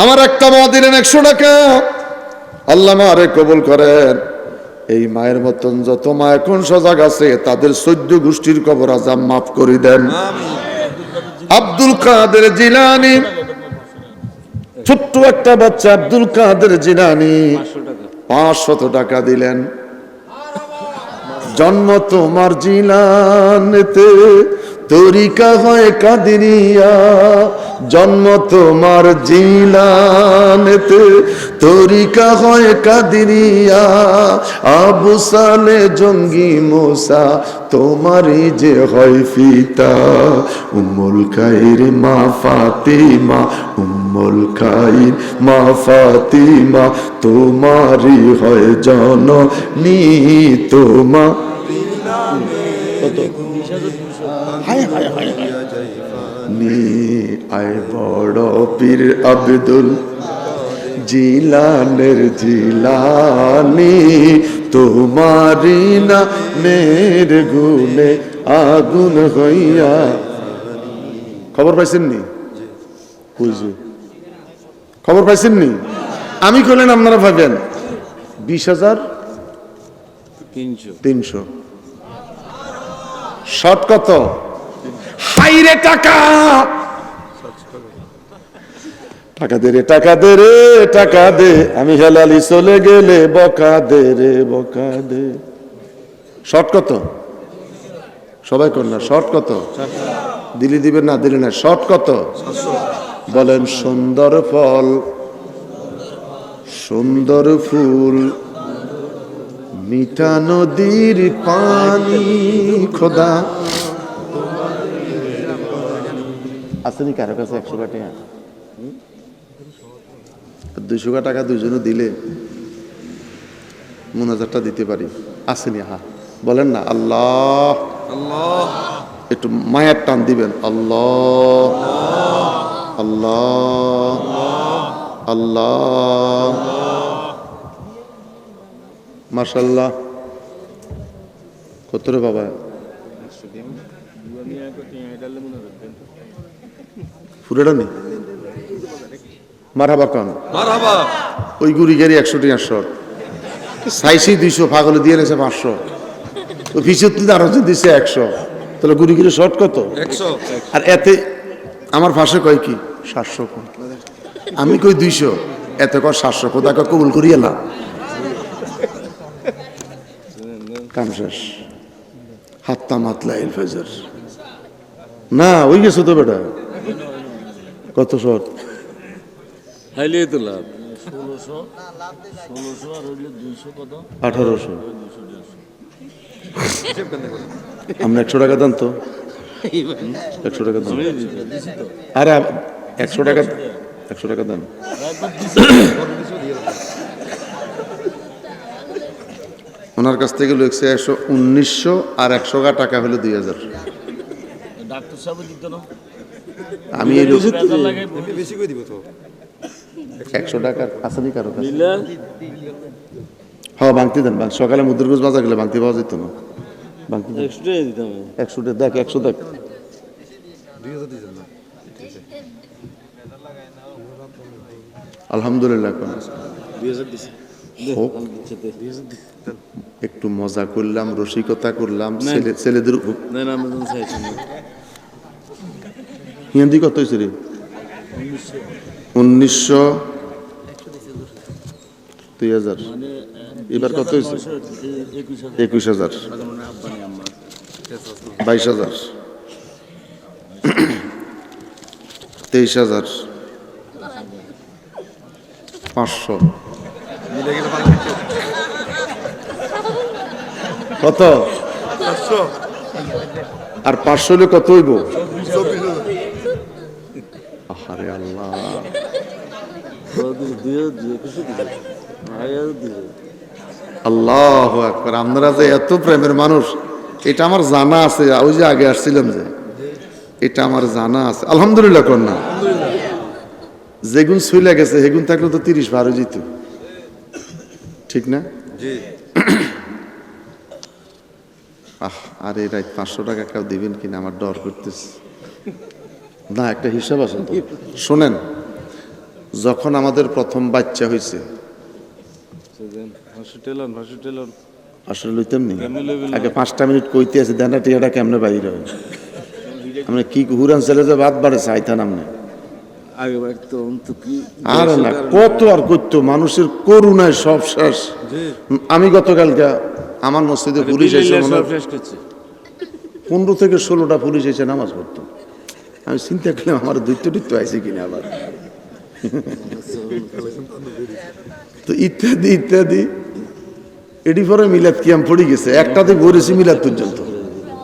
আমার একটা মা দিলেন 100 টাকা, আল্লাহ মারে কবুল করেন। এই মায়ের মতন যত মা এখন সজাগ আছে তাদের 14 গোষ্ঠীর কবর আযাব মাফ করে দেন। আব্দুল কাদের জিলানী, ছোট্ট একটা বাচ্চা আব্দুল কাদের জিলানী 500 টাকা দিলেন। জন্ম তোমার জিলানেতে, তরিকা হয় কাদেরিয়া। জন্ম তোমার জিলানেতে, তরিকা হয় কাদেরিয়া। আবু সালে জঙ্গি মুসা, তোমারই যে হয় পিতা। উম্মুল খাইর মা ফাতিমা, উম্মুল খাইর মা ফাতিমা, তোমারই হয় জননী। তোমা আয় বড় পীর আব্দুল জিলানের জিলানি, তোমারি নামের গুণে আগুন হইয়া। খবর পাইছেন নি? খবর পাইছেন নি? আমি কইলেন আপনারা পাবেন 20,300। শর্ট কত? হাইরে টাকা, টাকা দে রে, টাকা দে রে, টাকা দে। আমি হেলালি চলে গেলে বকা দে রে, বকা দে। শর্ট কত? সবাই কর না, শর্ট কত? দিলি দিবেন না দিলি না, শর্ট কত? বলেন। সুন্দর ফল, সুন্দর ফুল, মিঠা নদীর পানি। খোদা আসেনি কারো কাছে 100 টাকা? 200 টাকা দুজনে দিলে 9,000টা দিতে পারি। আসেনি? হা বলেন না। আল্লাহ আল্লাহ, একটু মায়ের টান দিবেন। আল্লাহ আল্লাহ আল্লাহ। মাশাআল্লাহ। কত রে বাবা? ফুরেটা নেই। মারহাবা কান, মারহাবা। ওই গুড়ি গাড়ি 100 টাকা শর্ট, সাইসি 200, পাগলে দিয়ে নেছে 500, ওই ফিসত আরো দিছে 100। তাহলে গুড়ি গিরি শর্ট কত? 100। আর এতে আমার ভাষা কয় কি 700, আমি কই 200, এতে কয় 700। কোথা কবুল করিয়া না, কাম শেষ। হাত্তা মাতলাইল ফজর না ওই গেছে তো বেটা। কত শর্ট? হাইলে তো লাভ 1800। আমরা 100 টাকা দেন তো, 100 টাকা দেন। আরে 100 টাকা, 100 টাকা দেন। ওনার কাছ থেকে লেখছে 1900 আর 100 টাকা হলো 2000। আমি 100 টাকার আসেনি কারো কাছে? হ্যাঁ বাংতি দেন। সকালে মুদ্রগুজ বাজার গেলে বাংতি পাওয়া যেত না। বাংতি 100 দেখ, 100 দেখ। আলহামদুলিল্লাহ। একটু মজা করলাম, রসিকতা করলাম, ছেলেদের হিন্দি কত হয়েছে রে? 1900, 2000, এবার কত হয়েছে? 21,000, 22,000। 23,000 500 কত আর 500 হলে কত হইব? আরে আল্লাহ, আল্লাহু আকবার। আপনারা যে এত প্রেমের মানুষ, এটা আমার জানা আছে। ওই যে আগে আসছিলাম যে, এটা আমার জানা আছে। আলহামদুলিল্লাহ কন্যা, যেগুন ছুইলে গেছে সেগুন থাকলে তো 30 পার হয়ে যেত, ঠিক না? আরে রাত 500 টাকা কেউ দিবেন কিনা আমার ডর করতেছে। না, একটা হিসাব আছে তো, শোনেন। যখন আমাদের প্রথম বাচ্চা হয়েছে, আসলে লইতাম নি, আগে 5টা মিনিট কইতে আছে দেনা টিয়াটা কেমনে বাইরে হয়। আমরা কি হুরান ছেলে যে ভাত বাড়ে চাইতাম আমনে আর না, কত আর করতো, মানুষের করুণায় সব শেষ। আমি গতকালকে আমার মসজিদে পুলিশ এসে 15 থেকে 16টা পুলিশ এসে নামাজ পড়তো। আমি চিন্তা করলাম আমার দৈত্য আছে কিনা আবার, তো ইত্যাদি ইত্যাদি। এটি পরে মিলাদ কিয়াম পড়ে গেছে, একটাতে ঘুরেছি মিলাদ পর্যন্ত,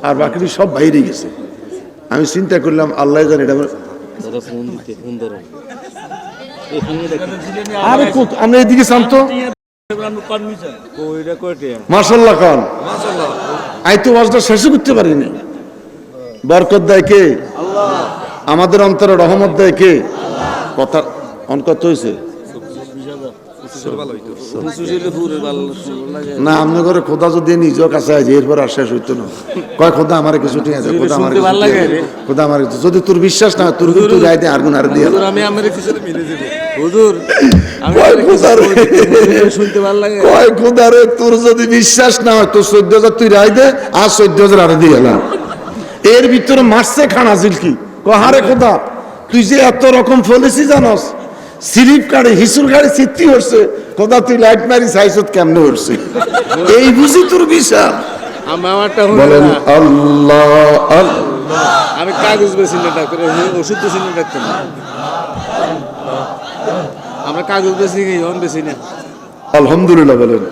আর বাকি সব বাইরে গেছে। আমি চিন্তা করলাম আল্লাহ জানে এটা। আরে আমরা এদিকে শান্ত মাশাআল্লাহ খান, আই তো ওয়াজটা শেষ করতে পারিনি। বরকত দেয় কে? আমাদের অন্তরে রহমত দেয় কে? কথা অনকত হয়েছে না, আপনার ঘরে খোদা যদি নিজেও কাছে আছে এরপর আর শেষ হইতো না। কয় খোদা আমার কিছু ঠিক আছে, খোদা আমার খোদা আমার যদি তোর বিশ্বাস না তোর কিন্তু গাইতে আর গুণ আর দিয়ে কয় খোদা রে, তোর যদি বিশ্বাস না হয় তোর 14,000 তুই রায় দে, আর 14,000 আর দিয়ে এলাম। এর ভিতরে মারছে খানা জিলকি কহারে খোদা তুই যে এত রকম ফলেছি জানস, স্লিপ কাড়ে হিসুর গাড়ি চিত্তি হচ্ছে, খোদা তুই লাইট মারি সাইজত কেমনে হচ্ছে, এই বুঝি তোর বিশ্বাস। বলেন আল্লাহ আল্লাহ। আমি কাগজ বেশি না ডাক্তার, ওষুধ বেশি না ডাক্তার, আমরা কাগজ বেশি বেশি না। আলহামদুলিল্লাহ বলেন।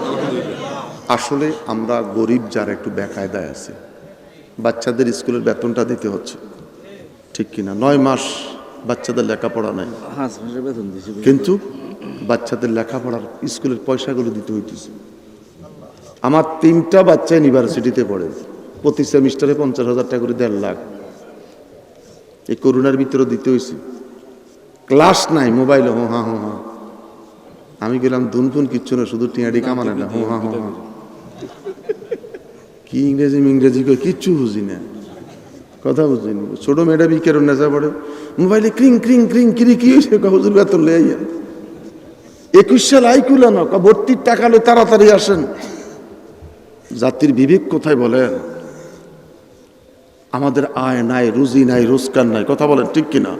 আসলে আমরা গরিব, যারা একটু বেকায়দায় আছে, বাচ্চাদের স্কুলের বেতনটা দিতে হচ্ছে, ঠিক কিনা? 9 মাস বাচ্চাদের লেখাপড়া নাই, কিন্তু বাচ্চাদের লেখাপড়ার স্কুলের পয়সাগুলো দিতে হইতেছে। আমার 3টা বাচ্চা ইউনিভার্সিটিতে পড়ে, প্রতি সেমিস্টারে 50,000 টাকা করে 1.5 লাখ। এই করোনার ভিতরে দিতে হয়েছে। ক্লাস নাই, মোবাইলে হো হা হো হা। আমি গেলাম দুনফুন কিচ্ছু না, শুধু টিয়াডি কামানে না, হো হা হো হা। কি ইংরেজি কই কিচ্ছু বুঝি না, কথা বুঝিনি। ছোট মেয়েটা বিকের নেশা পড়ে, মোবাইলে ক্রিং ক্রিং ক্রিং কিরি কি হয়েছে, হুজুর বেতন লে আইয়া 21 সাল আইকুলা না, ভর্তির টাকা লো তাড়াতাড়ি আসেন। জাতির বিবেক কোথায় বলেন? আমাদের আয় নাই, রুজি নাই, রোজগার নাই, কথা বলেন ঠিক কিনা?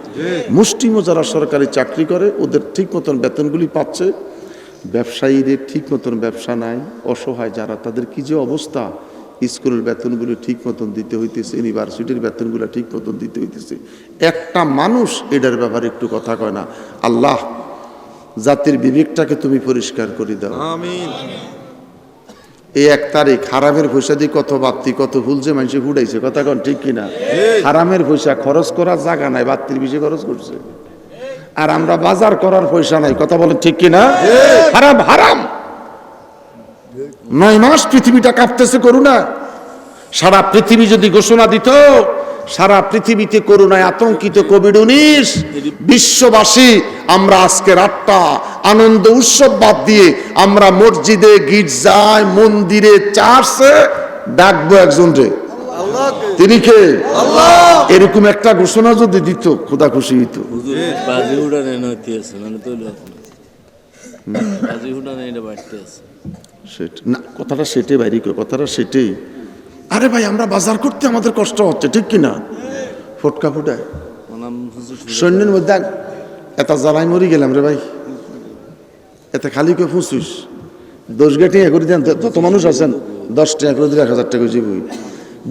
মুষ্টিমো যারা সরকারি চাকরি করে ওদের ঠিক মতন বেতনগুলি পাচ্ছে, ব্যবসায়ীদের ঠিক মতন ব্যবসা নাই, অসহায় যারা তাদের কি যে অবস্থা, স্কুলের বেতনগুলো ঠিক মতন দিতে হইতেছে, ইউনিভার্সিটির বেতনগুলো ঠিক মতন দিতে হইতেছে। একটা মানুষ এটার ব্যাপারে একটু কথা কয় না। আল্লাহ জাতির বিবেকটাকে তুমি পরিষ্কার করে দাও, আমিন। এই 1 তারিখ হারামের পয়সা দিয়ে কত বাত্তি কত ফুল যে মানুষে ফুটাইছে, কথা কন ঠিক কিনা? হারামের পয়সা খরচ করার জায়গা নাই, বাত্তির বেশি খরচ করছে। আর আমরা বাজার করার পয়সা নাই, কথা বলেন ঠিক কিনা? হারাম হারাম। 9 মাস পৃথিবীটা কাঁপতেছে করুণা। সারা পৃথিবী যদি ঘোষণা দিত সারা পৃথিবীতে করুণায় আতঙ্কিত কোভিড-19, বিশ্ববাসী আমরা আজকে রাতটা আনন্দ উৎসব বাদ দিয়ে আমরা মসজিদে, গির্জায়, মন্দিরে, চার্চে ডাকবো একজন রে, তিনি কে? আল্লাহ। এরকম একটা ঘোষণা যদি দিত খোদা খুশি হইত। না, কথাটা সেটাই বাইরে, কথাটা সেটাই। আরে ভাই আমরা বাজার করতে আমাদের কষ্ট হচ্ছে, ঠিক কিনা? ফটকা ফুটায় সৈন্যের মধ্যে এত জ্বালাই মরি গেলাম রে ভাই, এত খালি কে ফুসুস 10 গেটে করে দেন, যত মানুষ আছেন 10 টাকা করে দিলে 1000 টাকা জীবই,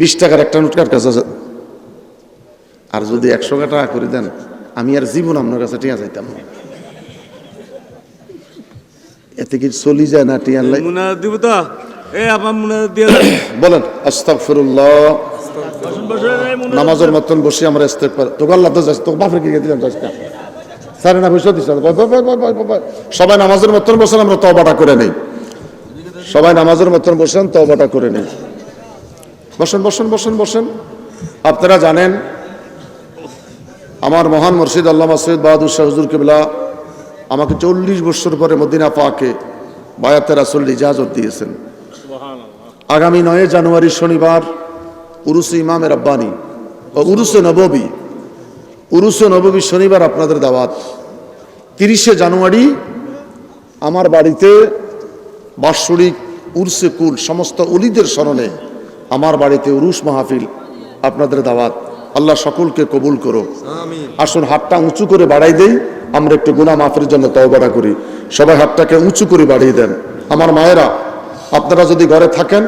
20 টাকার একটা নোট কার কাছে আছে। আর যদি 100 টাকা করে দেন আমি আর জীবন আপনার কাছে টিয়া যাইতাম না। এতে কি চলি যায় না টিয়া লাই? মুনাজাত দিব তো? আপনার মুনাজাত দিয়ে বলেন আস্তাগফিরুল্লাহ। নামাজের মতন বসে আমরা ইস্তেগফার তো আল্লাহ তো যাস তো বাপরে কি দিলাম যাস না সারে না বসে দিছ সবাই নামাজের মতন বসেন, আমরা তওবাটা করে নেই। সবাই নামাজের মতন বসেন, তওবাটা করে নেই। বসেন বসেন বসেন বসেন। আপনারা জানেন আমার মহান মুর্শিদ আল্লামা সৈয়দ বাহাদুর শাহ হুজুর কিবলা আমাকে 40 বছর পরে মদিনা পাকে বায়াতে রাসূল ইজাজত দিয়েছেন। আগামী 9 জানুয়ারি শনিবার উরুসে ইমামে রাব্বানি ও উরুসে নববী শনিবার আপনাদের দাওয়াত। 30শে জানুয়ারি আমার বাড়িতে বাৎসরিক উরসে কুল সমস্ত ওলিদের স্মরণে আমার বাড়িতে উরুস মাহফিল, আপনাদের দাওয়াত। আল্লাহ সকলকে কবুল করো। আসুন হাতটা উঁচু করে বাড়াই দেই, আমরা একটু গুনাহ মাফের জন্য তওবা করি। সবাই হাতটাকে উঁচু করে বাড়িয়ে দেন। আমার মায়েরা, আপনারা যদি ঘরে থাকেন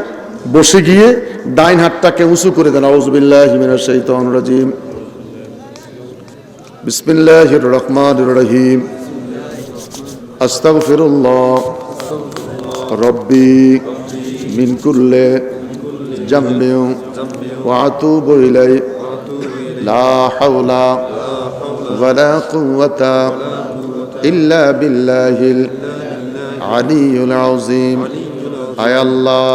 বসে গিয়ে ডাইন হাতটাকে উঁচু করে দেন। আউযু বিল্লাহি মিনাশ শাইতানির রাজিম। বিসমিল্লাহির রহমানির রহিম। আস্তাগফিরুল্লাহ রব্বি মিন কুল্লি জামবিন ওয়া আতুবু ইলাইহি লা হাওলা ওয়ালা কুওয়াতা ইল্লা বিল্লাহিল আলিয়্যিল আযীম। আয় আল্লাহ,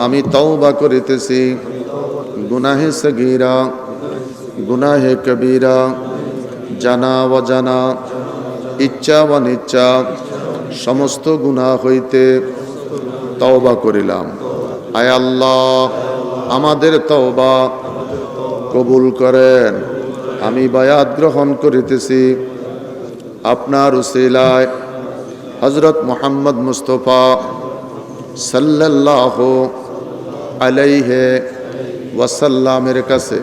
আমি তওবা করিতেছি গুনাহে সগীরা গুনাহে কবীরা, জানা অজানা, ইচ্ছা অনিচ্ছা সমস্ত গুনাহ হইতে তওবা করিলাম। আয় আল্লাহ, আমাদের তওবা কবুল করেন। আমি বায়াত গ্রহণ করিতেছি আপনার উসিলায় হযরত মুহাম্মদ মুস্তাফা সাল্লাল্লাহু আলাইহি ওয়াসাল্লামের কাছে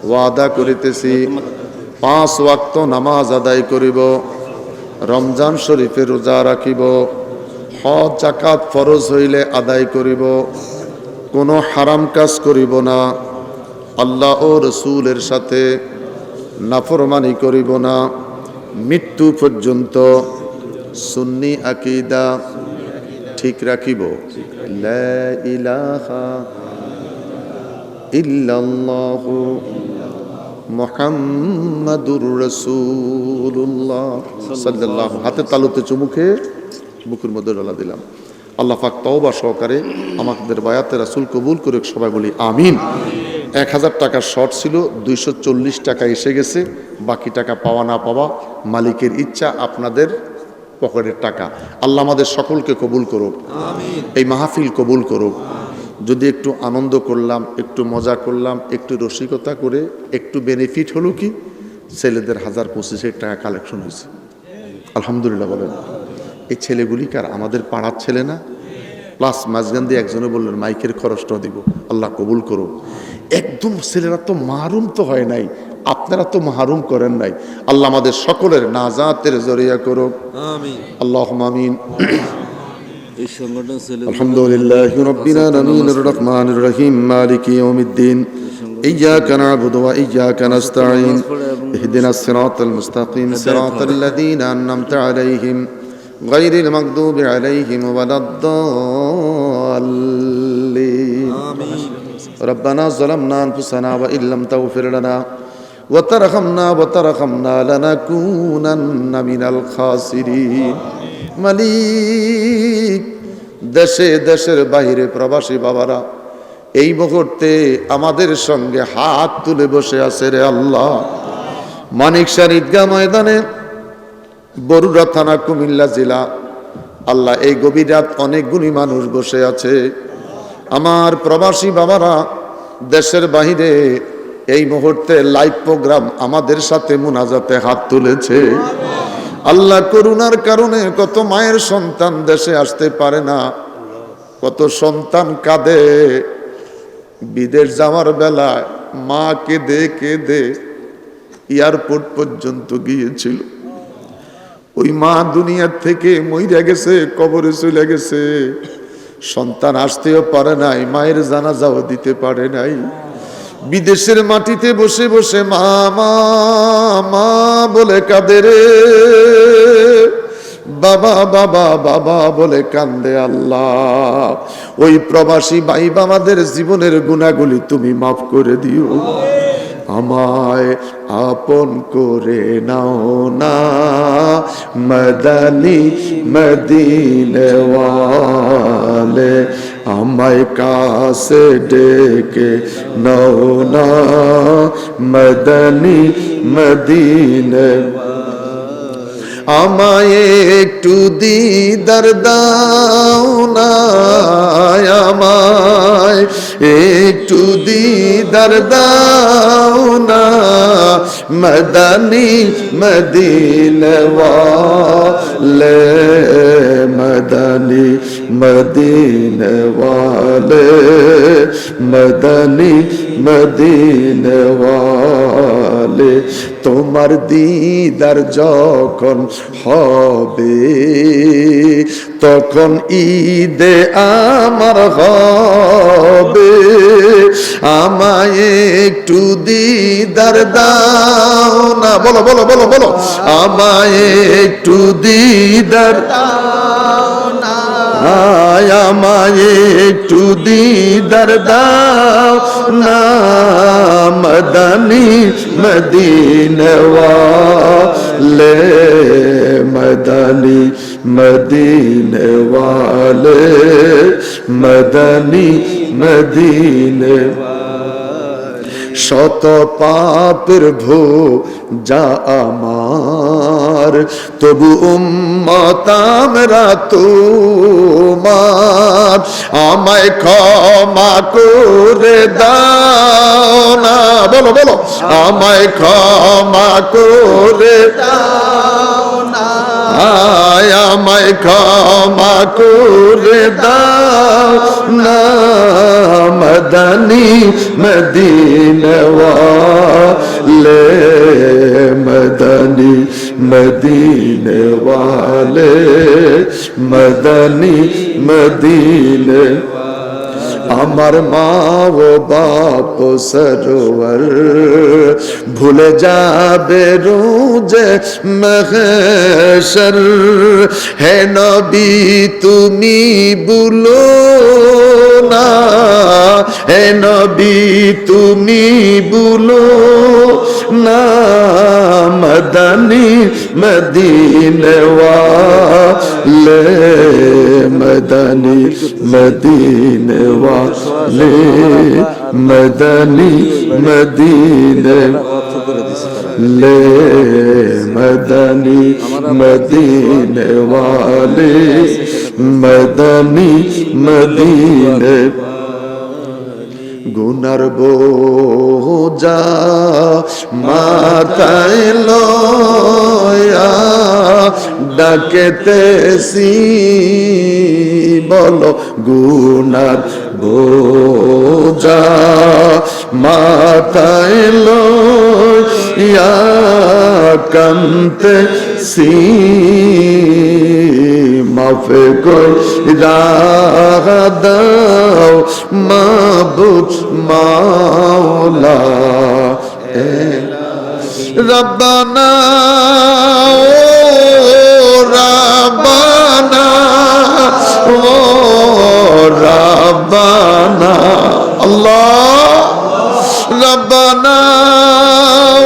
ওয়াদা করিতেছি 5 ওয়াক্ত নামাজ আদায় করিব, রমজান শরীফে রোজা রাখিব, হজ যাকাত ফরজ হইলে আদায় করিব, কোনো হারাম কাজ করিব না, আল্লাহ ও রসুলের সাথে নাফরমানি করিব না, মৃত্যু পর্যন্ত সুন্নি আকীদা ঠিক রাখিব। লা ইলাহা ইল্লাল্লাহু মুহাম্মাদুর রাসূলুল্লাহ সাল্লাল্লাহু। হাতে তালুতে চুমুকে বুকের মধ্যে ডলা দিলাম। আল্লাহ পাক তওবা সহকারে আমাদের বায়াতে রাসূল কবুল করে। সবাই বলি আমিন। 1000 টাকার শর্ট ছিল, 240 টাকা এসে গেছে। বাকি টাকা পাওয়া না পাওয়া মালিকের ইচ্ছা, আপনাদের পকেটের টাকা। আল্লাহ আমাদের সকলকে কবুল করুক, এই মাহফিল কবুল করুক। যদি একটু আনন্দ করলাম, একটু মজা করলাম, একটু রসিকতা করে একটু বেনিফিট হলো কি, ছেলেদের 1025 টাকা কালেকশন হয়েছে, আলহামদুলিল্লাহ বলেন। এই ছেলেগুলি কার? আমাদের পাড়ার ছেলে না? প্লাস মাঝখান দিয়ে একজনে বললেন মাইকের খরচটাও দিব। আল্লাহ কবুল করুক। একদম ছেলেরা তো মাহরুম তো হয় নাই, আপনারা তো মাহরুম করেন নাই। আল্লাহ আমাদের সকলের নাজাতের জরিয়া করুক, আল্লাহুম্মা আমিন। এই সংগঠন ছেলে আলহামদুলিল্লাহি রাব্বিল আলামিনির রহমানির রহিম মালিকি ইয়াউমিদ্দিন ইয়্যাকা না'বুদু ওয়া ইয়্যাকা নাস্তাঈন ইহদিনাস সিরাতাল মুস্তাকিম সিরাতাল লাযীনা আন'আমতা আলাইহিম গায়রিল মাগদুবি আলাইহিম ওয়ালাদ-দাল্লিন। আমিন। রব্বানা যালামনা আনফুসানা ওয়া ইল্লাম তাগফির লানা ওয়া তারহামনা লানাকুনান্না মিনাল খাসিরিন। মালিক, দেশে দেশের বাইরে প্রবাসী বাবারা এই মুহূর্তে আমাদের সঙ্গে হাত তুলে বসে আছে রে আল্লাহ। মানিকশাহ ঈদগাহ ময়দানে, বরুড়া থানা, কুমিল্লা জেলা। আল্লাহ, এই গভীর রাত অনেকগুলি মানুষ বসে আছে। আমার প্রবাসী বাবারা দেশের বাইরে এই মুহূর্তে লাইভ প্রোগ্রাম আমাদের সাথে মুনাজাতে হাত তুলেছে। আল্লাহ, করুণার কারণে কত মায়ের সন্তান দেশে আসতে পারে না, কত সন্তান কাঁদে। বিদেশ যাওয়ার বেলায় মা কেঁদে কেঁদে এয়ারপোর্ট পর্যন্ত গিয়েছিল। ওই মা দুনিয়ার থেকে মইরা গেছে, কবরে চলে গেছে। সন্তান আসতেও পারে নাই, মায়ের জানাজাও দিতে পারে নাই। বিদেশের মাটিতে বসে বসে মা মা মা বলে কাঁদে রে, বাবা বাবা বাবা বলে কান্দে। আল্লাহ, ওই প্রবাসী ভাই আমাদের জীবনের গুনাহগুলি তুমি মাফ করে দিও, আমায় আপন করে নাও না মদনী মদিনে ওয়ালে, আমায় কাছে ডেকে নাও না মদনী মদিনে, আমায় একটু দিদার দাও না, আমায় একটু দিদার দাও না মদনী মদিনে ওয়ালে, মদনী মদিনে ওয়ালে, মদনী মদিনে ওয়ালে। তোমার দিদার যখন হবে তখন ঈদে আমার হবে, আমায় একটু দিদার দাও না, বলো বলো বলো বলো, আমায় একটু দিদার দাও না, আমায় একটু দিদার দাও না মদনী মদিনে ওয়ালে, মদনী মদিনে ওয়ালে, মদনী মদিনে। শত পাপের বোঝা আমার, তবু উম্মত আমরা তোমার, আমায় ক্ষমা করে দাও না, বলো বলো, আমায় ক্ষমা করে দাও না, আমায় ক্ষমা করে দাও না মদনী মদিনে ওয়ালে, মদনী মদিনে ওয়ালে, মদনী মদিনে। আমার মা ও বাপ সরোবর ভুলে যাবে রোজে মহশর, হে নবী তুমি ভুলো না, হে নবী তুমি ভুলো না মদনী মদিনে ওয়ালে, মদনী মদিনে ওয়ালে, মদনী মদিনে লে, মদনী মদিনে ওয়ালে, মদনী মদিনে। গুনার বোঝা মাথায় লয়া ডাকেতেছি, বলো গুনার বোঝা মাথায় লয়া কান্দেছি, মাফ কইরা দাও মাবুদ মাওলা, রব্বানা রব্বানা ও রব্বানা, আল্লাহ রব্বানা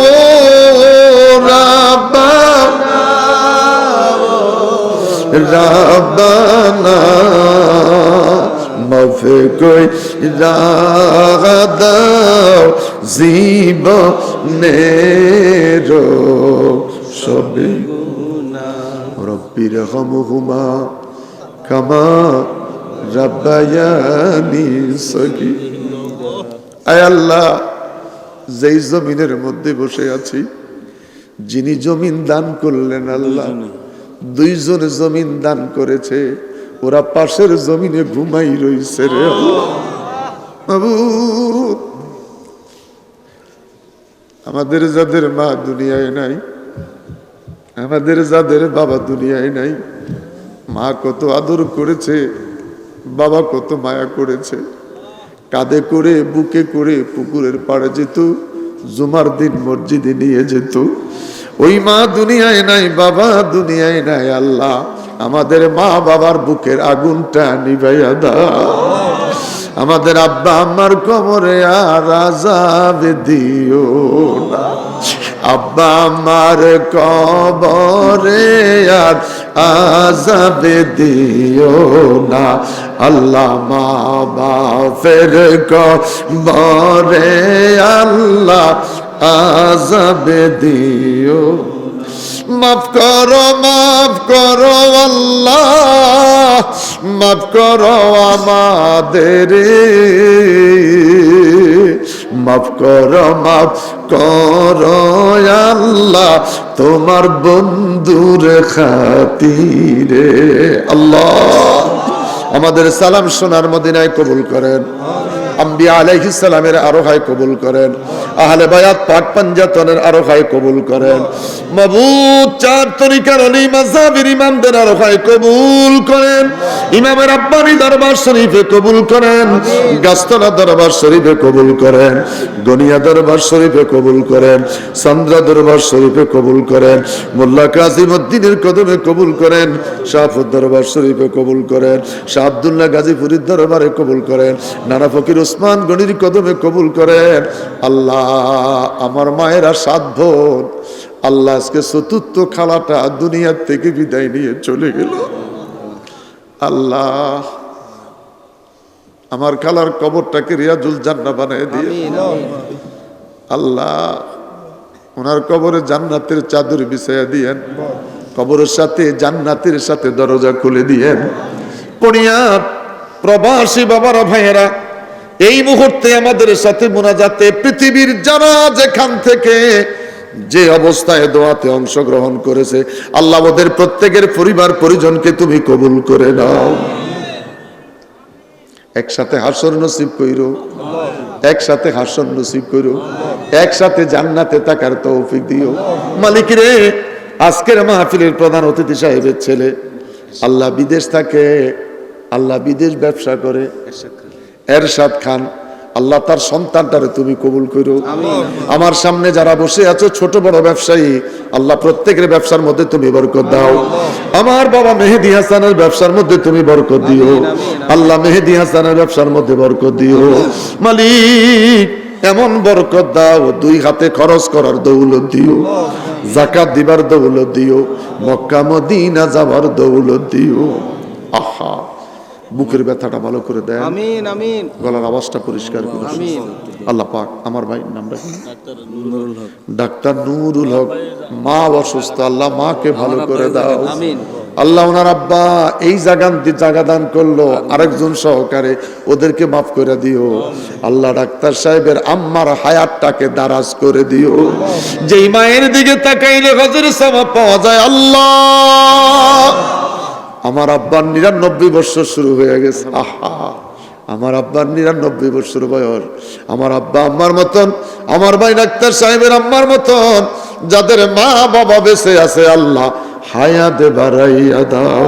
ও রব্বানা, রব্বানা মাফ কইরা দাও জীবনের সবে গুনাহ, রব্বির হামহুমা কামা রাব্বায়ানি সগীরা। আয় আল্লাহ, যেই জমিনের মধ্যে বসে আছি, যিনি জমিন দান করলেন আল্লাহ, দুইজন জমিন দান করেছে, ওরা পাশের জমিনে ঘুমাই রইছে রে মাবুদ। আমাদের যাদের মা দুনিয়ায় নাই, আমাদের যাদের বাবা দুনিয়ায় নাই, মা কত আদর করেছে, বাবা কত মায়া করেছে, কাঁধে করে বুকে করে পুকুরের পাড়ে যেত, জুমার দিন মসজিদে নিয়ে যেত। ওই মা দুনিয়ায় নাই, বাবা দুনিয়ায় নাই। আল্লাহ আমাদের মা বাবার বুকের আগুনটা নিভাইয়া দাও। আমাদের আব্বা আম্মার কবরে আর আযাব দিও না। আব্বা আম্মার কবরে আর আযাব দিও না। আল্লাহ মা বাপের কবরে আল্লাহ আযাব দিও। মাফ করো আল্লাহ, মাফ করো আমাদের, মাফ করো আল্লাহ তোমার বন্ধুর খাতিরে। আল্লাহ আমাদের সালাম সোনার মদিনায় কবুল করেন। আম্বিয়া আলাইহিস সালামের আরোহায় কবুল করেন। আহলে বায়াত পাক পাঞ্জাতনের আরোহায় কবুল করেন। মাবুদ চার তরিকার ওলি মাযহাবের ইমামদের আরোহায় কবুল করেন। ইমামের রাব্বানী দরবার শরীফে কবুল করেন। গাস্তলা দরবার শরীফে কবুল করেন। গনিয়া দরবার শরীফে কবুল করেন। চন্দ্রা দরবার শরীফে কবুল করেন। মোল্লা কাসিমউদ্দিনের কদমে কবুল করেন। শাহফুর দরবার শরীফে কবুল করেন। শাহ আব্দুল্লাহ গাজীপুরীর দরবারে কবুল করেন। নানা ফকির ওসমান গনির কদমে কবুল করেন। আল্লাহ আমার মায়েরা 7 বোন, আল্লাহ আজকে চতুর্থ খালাটা দুনিয়ার থেকে বিদায় নিয়ে চলে গেল। আল্লাহ আমার খালার কবরটাকে রিয়াজুল জান্নাহ বানায় দিয়ে আল্লাহ ওনার কবরে জান্নাতের চাদর বিছাইয়া দিয়েন। কবরের সাথে জান্নাতের সাথে দরজা খুলে দিয়েন। পড়িয়া প্রবাসী বাবারা ভাইয়েরা এই মুহূর্তে আমাদের সাথে মুনাজাতে পৃথিবীর যারা যেখান থেকে যে অবস্থায় দোয়াতে অংশগ্রহণ করেছে আল্লাহ ওদের প্রত্যেকের পরিবার পরিজনকে তুমি কবুল করে নাও। একসাথে হাসর নসিব কইরো, একসাথে হাসর নসিব কইরো, একসাথে জান্নাতে থাকার তৌফিক দিও। মালিক রে আজকের মাহফিলের প্রধান অতিথি সাহেবের ছেলে আল্লাহ বিদেশ থাকে, আল্লাহ বিদেশ ব্যবসা করে, এরশাদ খান আল্লাহ তার সন্তানটারে তুমি কবুল করো। আমার সামনে যারা বসে আছো ছোট বড় ব্যবসায়ী আল্লাহ প্রত্যেকের ব্যবসার মধ্যে তুমি বরকত দাও। আমার বাবা মেহেদী হাসানের ব্যবসার মধ্যে তুমি বরকত দিও। আল্লাহ মেহেদী হাসানের ব্যবসার মধ্যে বরকত দিও। মালিক এমন বরকত দাও 2 হাতে খরচ করার দৌলত দিও, যাকাত দিবার দৌলত দিও, মক্কা মদিনা যাবার দৌলত দিও। আহা বুকের ব্যথাটা ভালো করে দেন। আমিন আমিন। গলার আওয়াজটা পরিষ্কার করে আমিন। আল্লাহ পাক আমার ভাই নামটা ডাক্তার নুরুল হক, মা অসুস্থ, আল্লাহ মাকে ভালো করে দাও। আমিন। আল্লাহ ওনার আব্বা এই জায়গা দান করলো আরেকজন সহকারে, ওদেরকে মাফ করে দিও। আল্লাহ ডাক্তার সাহেবের আম্মার হায়াতটাকে দারাজ করে দিও। যেই মায়ের দিকে তাকাইলে হজের সওয়াব পাওয়া যায়। আল্লাহ আমার আব্বার 99 বছর শুরু হয়ে গেছে। আহা আমার আব্বার 99 বছর বয়স। আমার আব্বা আম্মার মতন, আমার ভাই ডাক্তার সাহেবের আম্মার মতন যাদের মা বাবা বেঁচে আছে আল্লাহ হায়াত বাড়াইয়া দাও।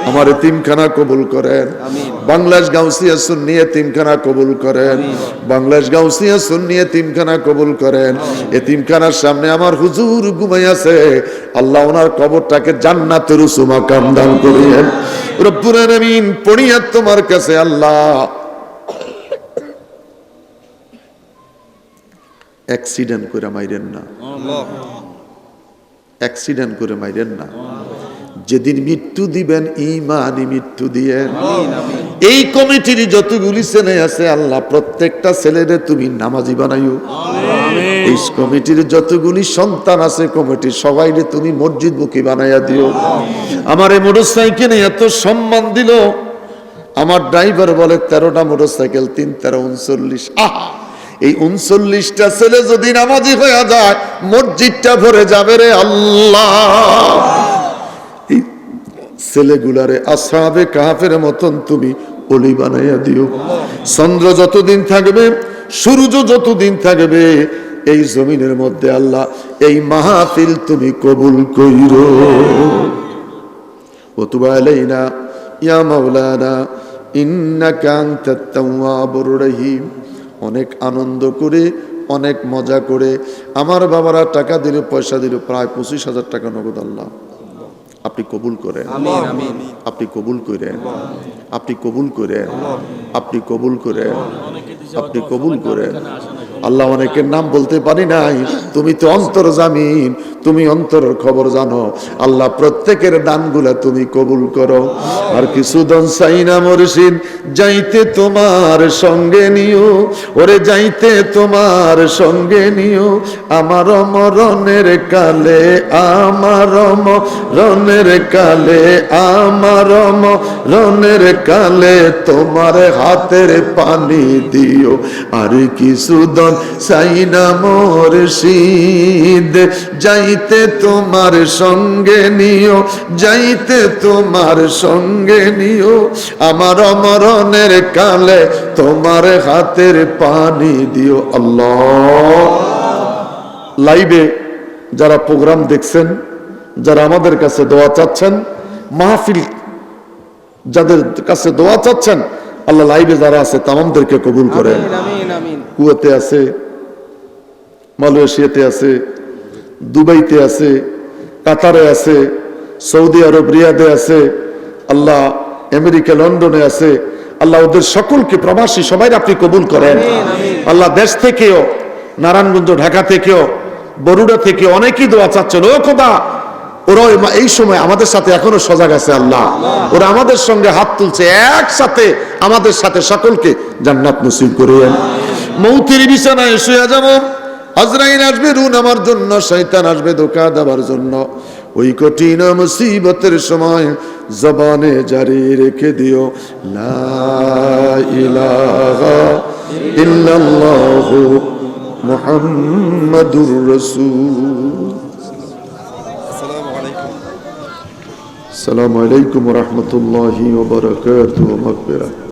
আমার এতিমখানা কবুল করেন। বাংলাদেশ গাউসিয়া সুন্নি এতিমখানা কবুল করেন। বাংলাদেশ গাউসিয়া সুন্নি এতিমখানা কবুল করেন। এতিমখানার সামনে আমার হুজুর ঘুমাই আছে, আল্লাহ ওনার কবরটাকে জান্নাতের উঁচু মাকাম দান করিয়েন। রব্বুল আলামিন পড়িয়া তোমার কাছে আল্লাহ অ্যাক্সিডেন্ট করে মাইরেন না, অ্যাক্সিডেন্ট করে মাইরেন না। যেদিন মৃত্যু দিবেন ঈমানি মৃত্যু দিয়েন। এই কমিটির যতগুলি ছেলে আছে আল্লাহ প্রত্যেকটা ছেলেরে তুমি নামাজি বানাইও। এই কমিটির যতগুলি সন্তান আছে কমিটির সবাইরে তুমি মসজিদ মুখী বানাইয়া দিও। আমার এই মোটরসাইকেলে এত সম্মান দিল, আমার ড্রাইভার বলে 13টা মোটরসাইকেল 3 13 39। আহা এই 39টা ছেলে যদি নামাজি হয়ে যায় মসজিদটা ভরে যাবে রে আল্লাহ। এই ছেলেগুলারে আসহাবে কাহাফের মতন তুমি ওলি বানাইয়া দিও। চন্দ্র যতদিন থাকবে, সূর্য যতদিন থাকবে এই জমিনের মধ্যে আল্লাহ এই মাহফিল তুমি কবুল কইরো। ওয়া তুব আলাইনা ইয়া মাওলানা ইন্নাকা আনতাত তাওয়াবুর রহিম। অনেক আনন্দ করে, অনেক মজা করে আমার বাবারা টাকা দিল, পয়সা দিল, প্রায় 25,000 টাকা নগদ। আল্লাহ আপনি কবুল করেন, আপনি কবুল করেন, আপনি কবুল করেন, আপনি কবুল করেন, আপনি কবুল করেন। আল্লাহ অনেকের নাম বলতে পারি নাই, তুমি তো অন্তর্জামিন, তুমি অন্তরের খবর জানো। আল্লাহ প্রত্যেকের দানগুলা তুমি কবুল করো। আর কিছু দন চাই না মুর্শিদ, যাইতে তোমার সঙ্গে নিও, ওরে যাইতে তোমার সঙ্গে নিও। আমার মরণের কালে, আমার মরণের কালে, আমার মরণের কালে তোমার হাতের পানি দিও। আর কিছু দন চাই না মুর্শিদ, যাইতে তোমার সঙ্গে নিও, যাইতে তোমার সঙ্গে নিও। আমার মরণের কালে তোমার হাতের পানি দিও। আল্লাহ লাইভে যারা প্রোগ্রাম দেখছেন, যারা আমাদের কাছে দোয়া চাচ্ছেন, মাহফিল যাদের কাছে দোয়া চাচ্ছেন, আল্লাহ লাইভে যারা আছে তামামদেরকে কবুল করেন। কুয়েতে আছে, মালয়েশিয়াতে আছে, দুবাইতে আছে, কাতারে আছে, সৌদি আরব রিয়াদে আছে, আল্লাহ আমেরিকা লন্ডনে আছে। আল্লাহ ওদের সকলকে, প্রবাসী সবাই আপনি কবুল করেন। আল্লাহ দেশ থেকেও, নারায়ণগঞ্জ ঢাকা থেকেও, বরুড়া থেকে অনেকেই দোয়া চাচ্ছেন। ও খোদা, ওরা এই সময় আমাদের সাথে এখনো সজাগ আছে। আল্লাহ ওরা আমাদের সঙ্গে হাত তুলছে, একসাথে আমাদের সাথে সকলকে জান্নাত নসিব করেন। মৌতের বিছানায় শুয়ে যাব, আজরাইল আসবে রুন আমার জন্য, শয়তান আসবে ধোঁকা দেওয়ার জন্য। ওই কঠিন মুসিবতের সময় জবানে জারি রেখে দিও লা ইলাহা ইল্লাল্লাহু মুহাম্মাদুর রাসূল। আসসালামু আলাইকুম ওয়া রাহমাতুল্লাহি ওয়া বারাকাতুহু। মাগফিরাত।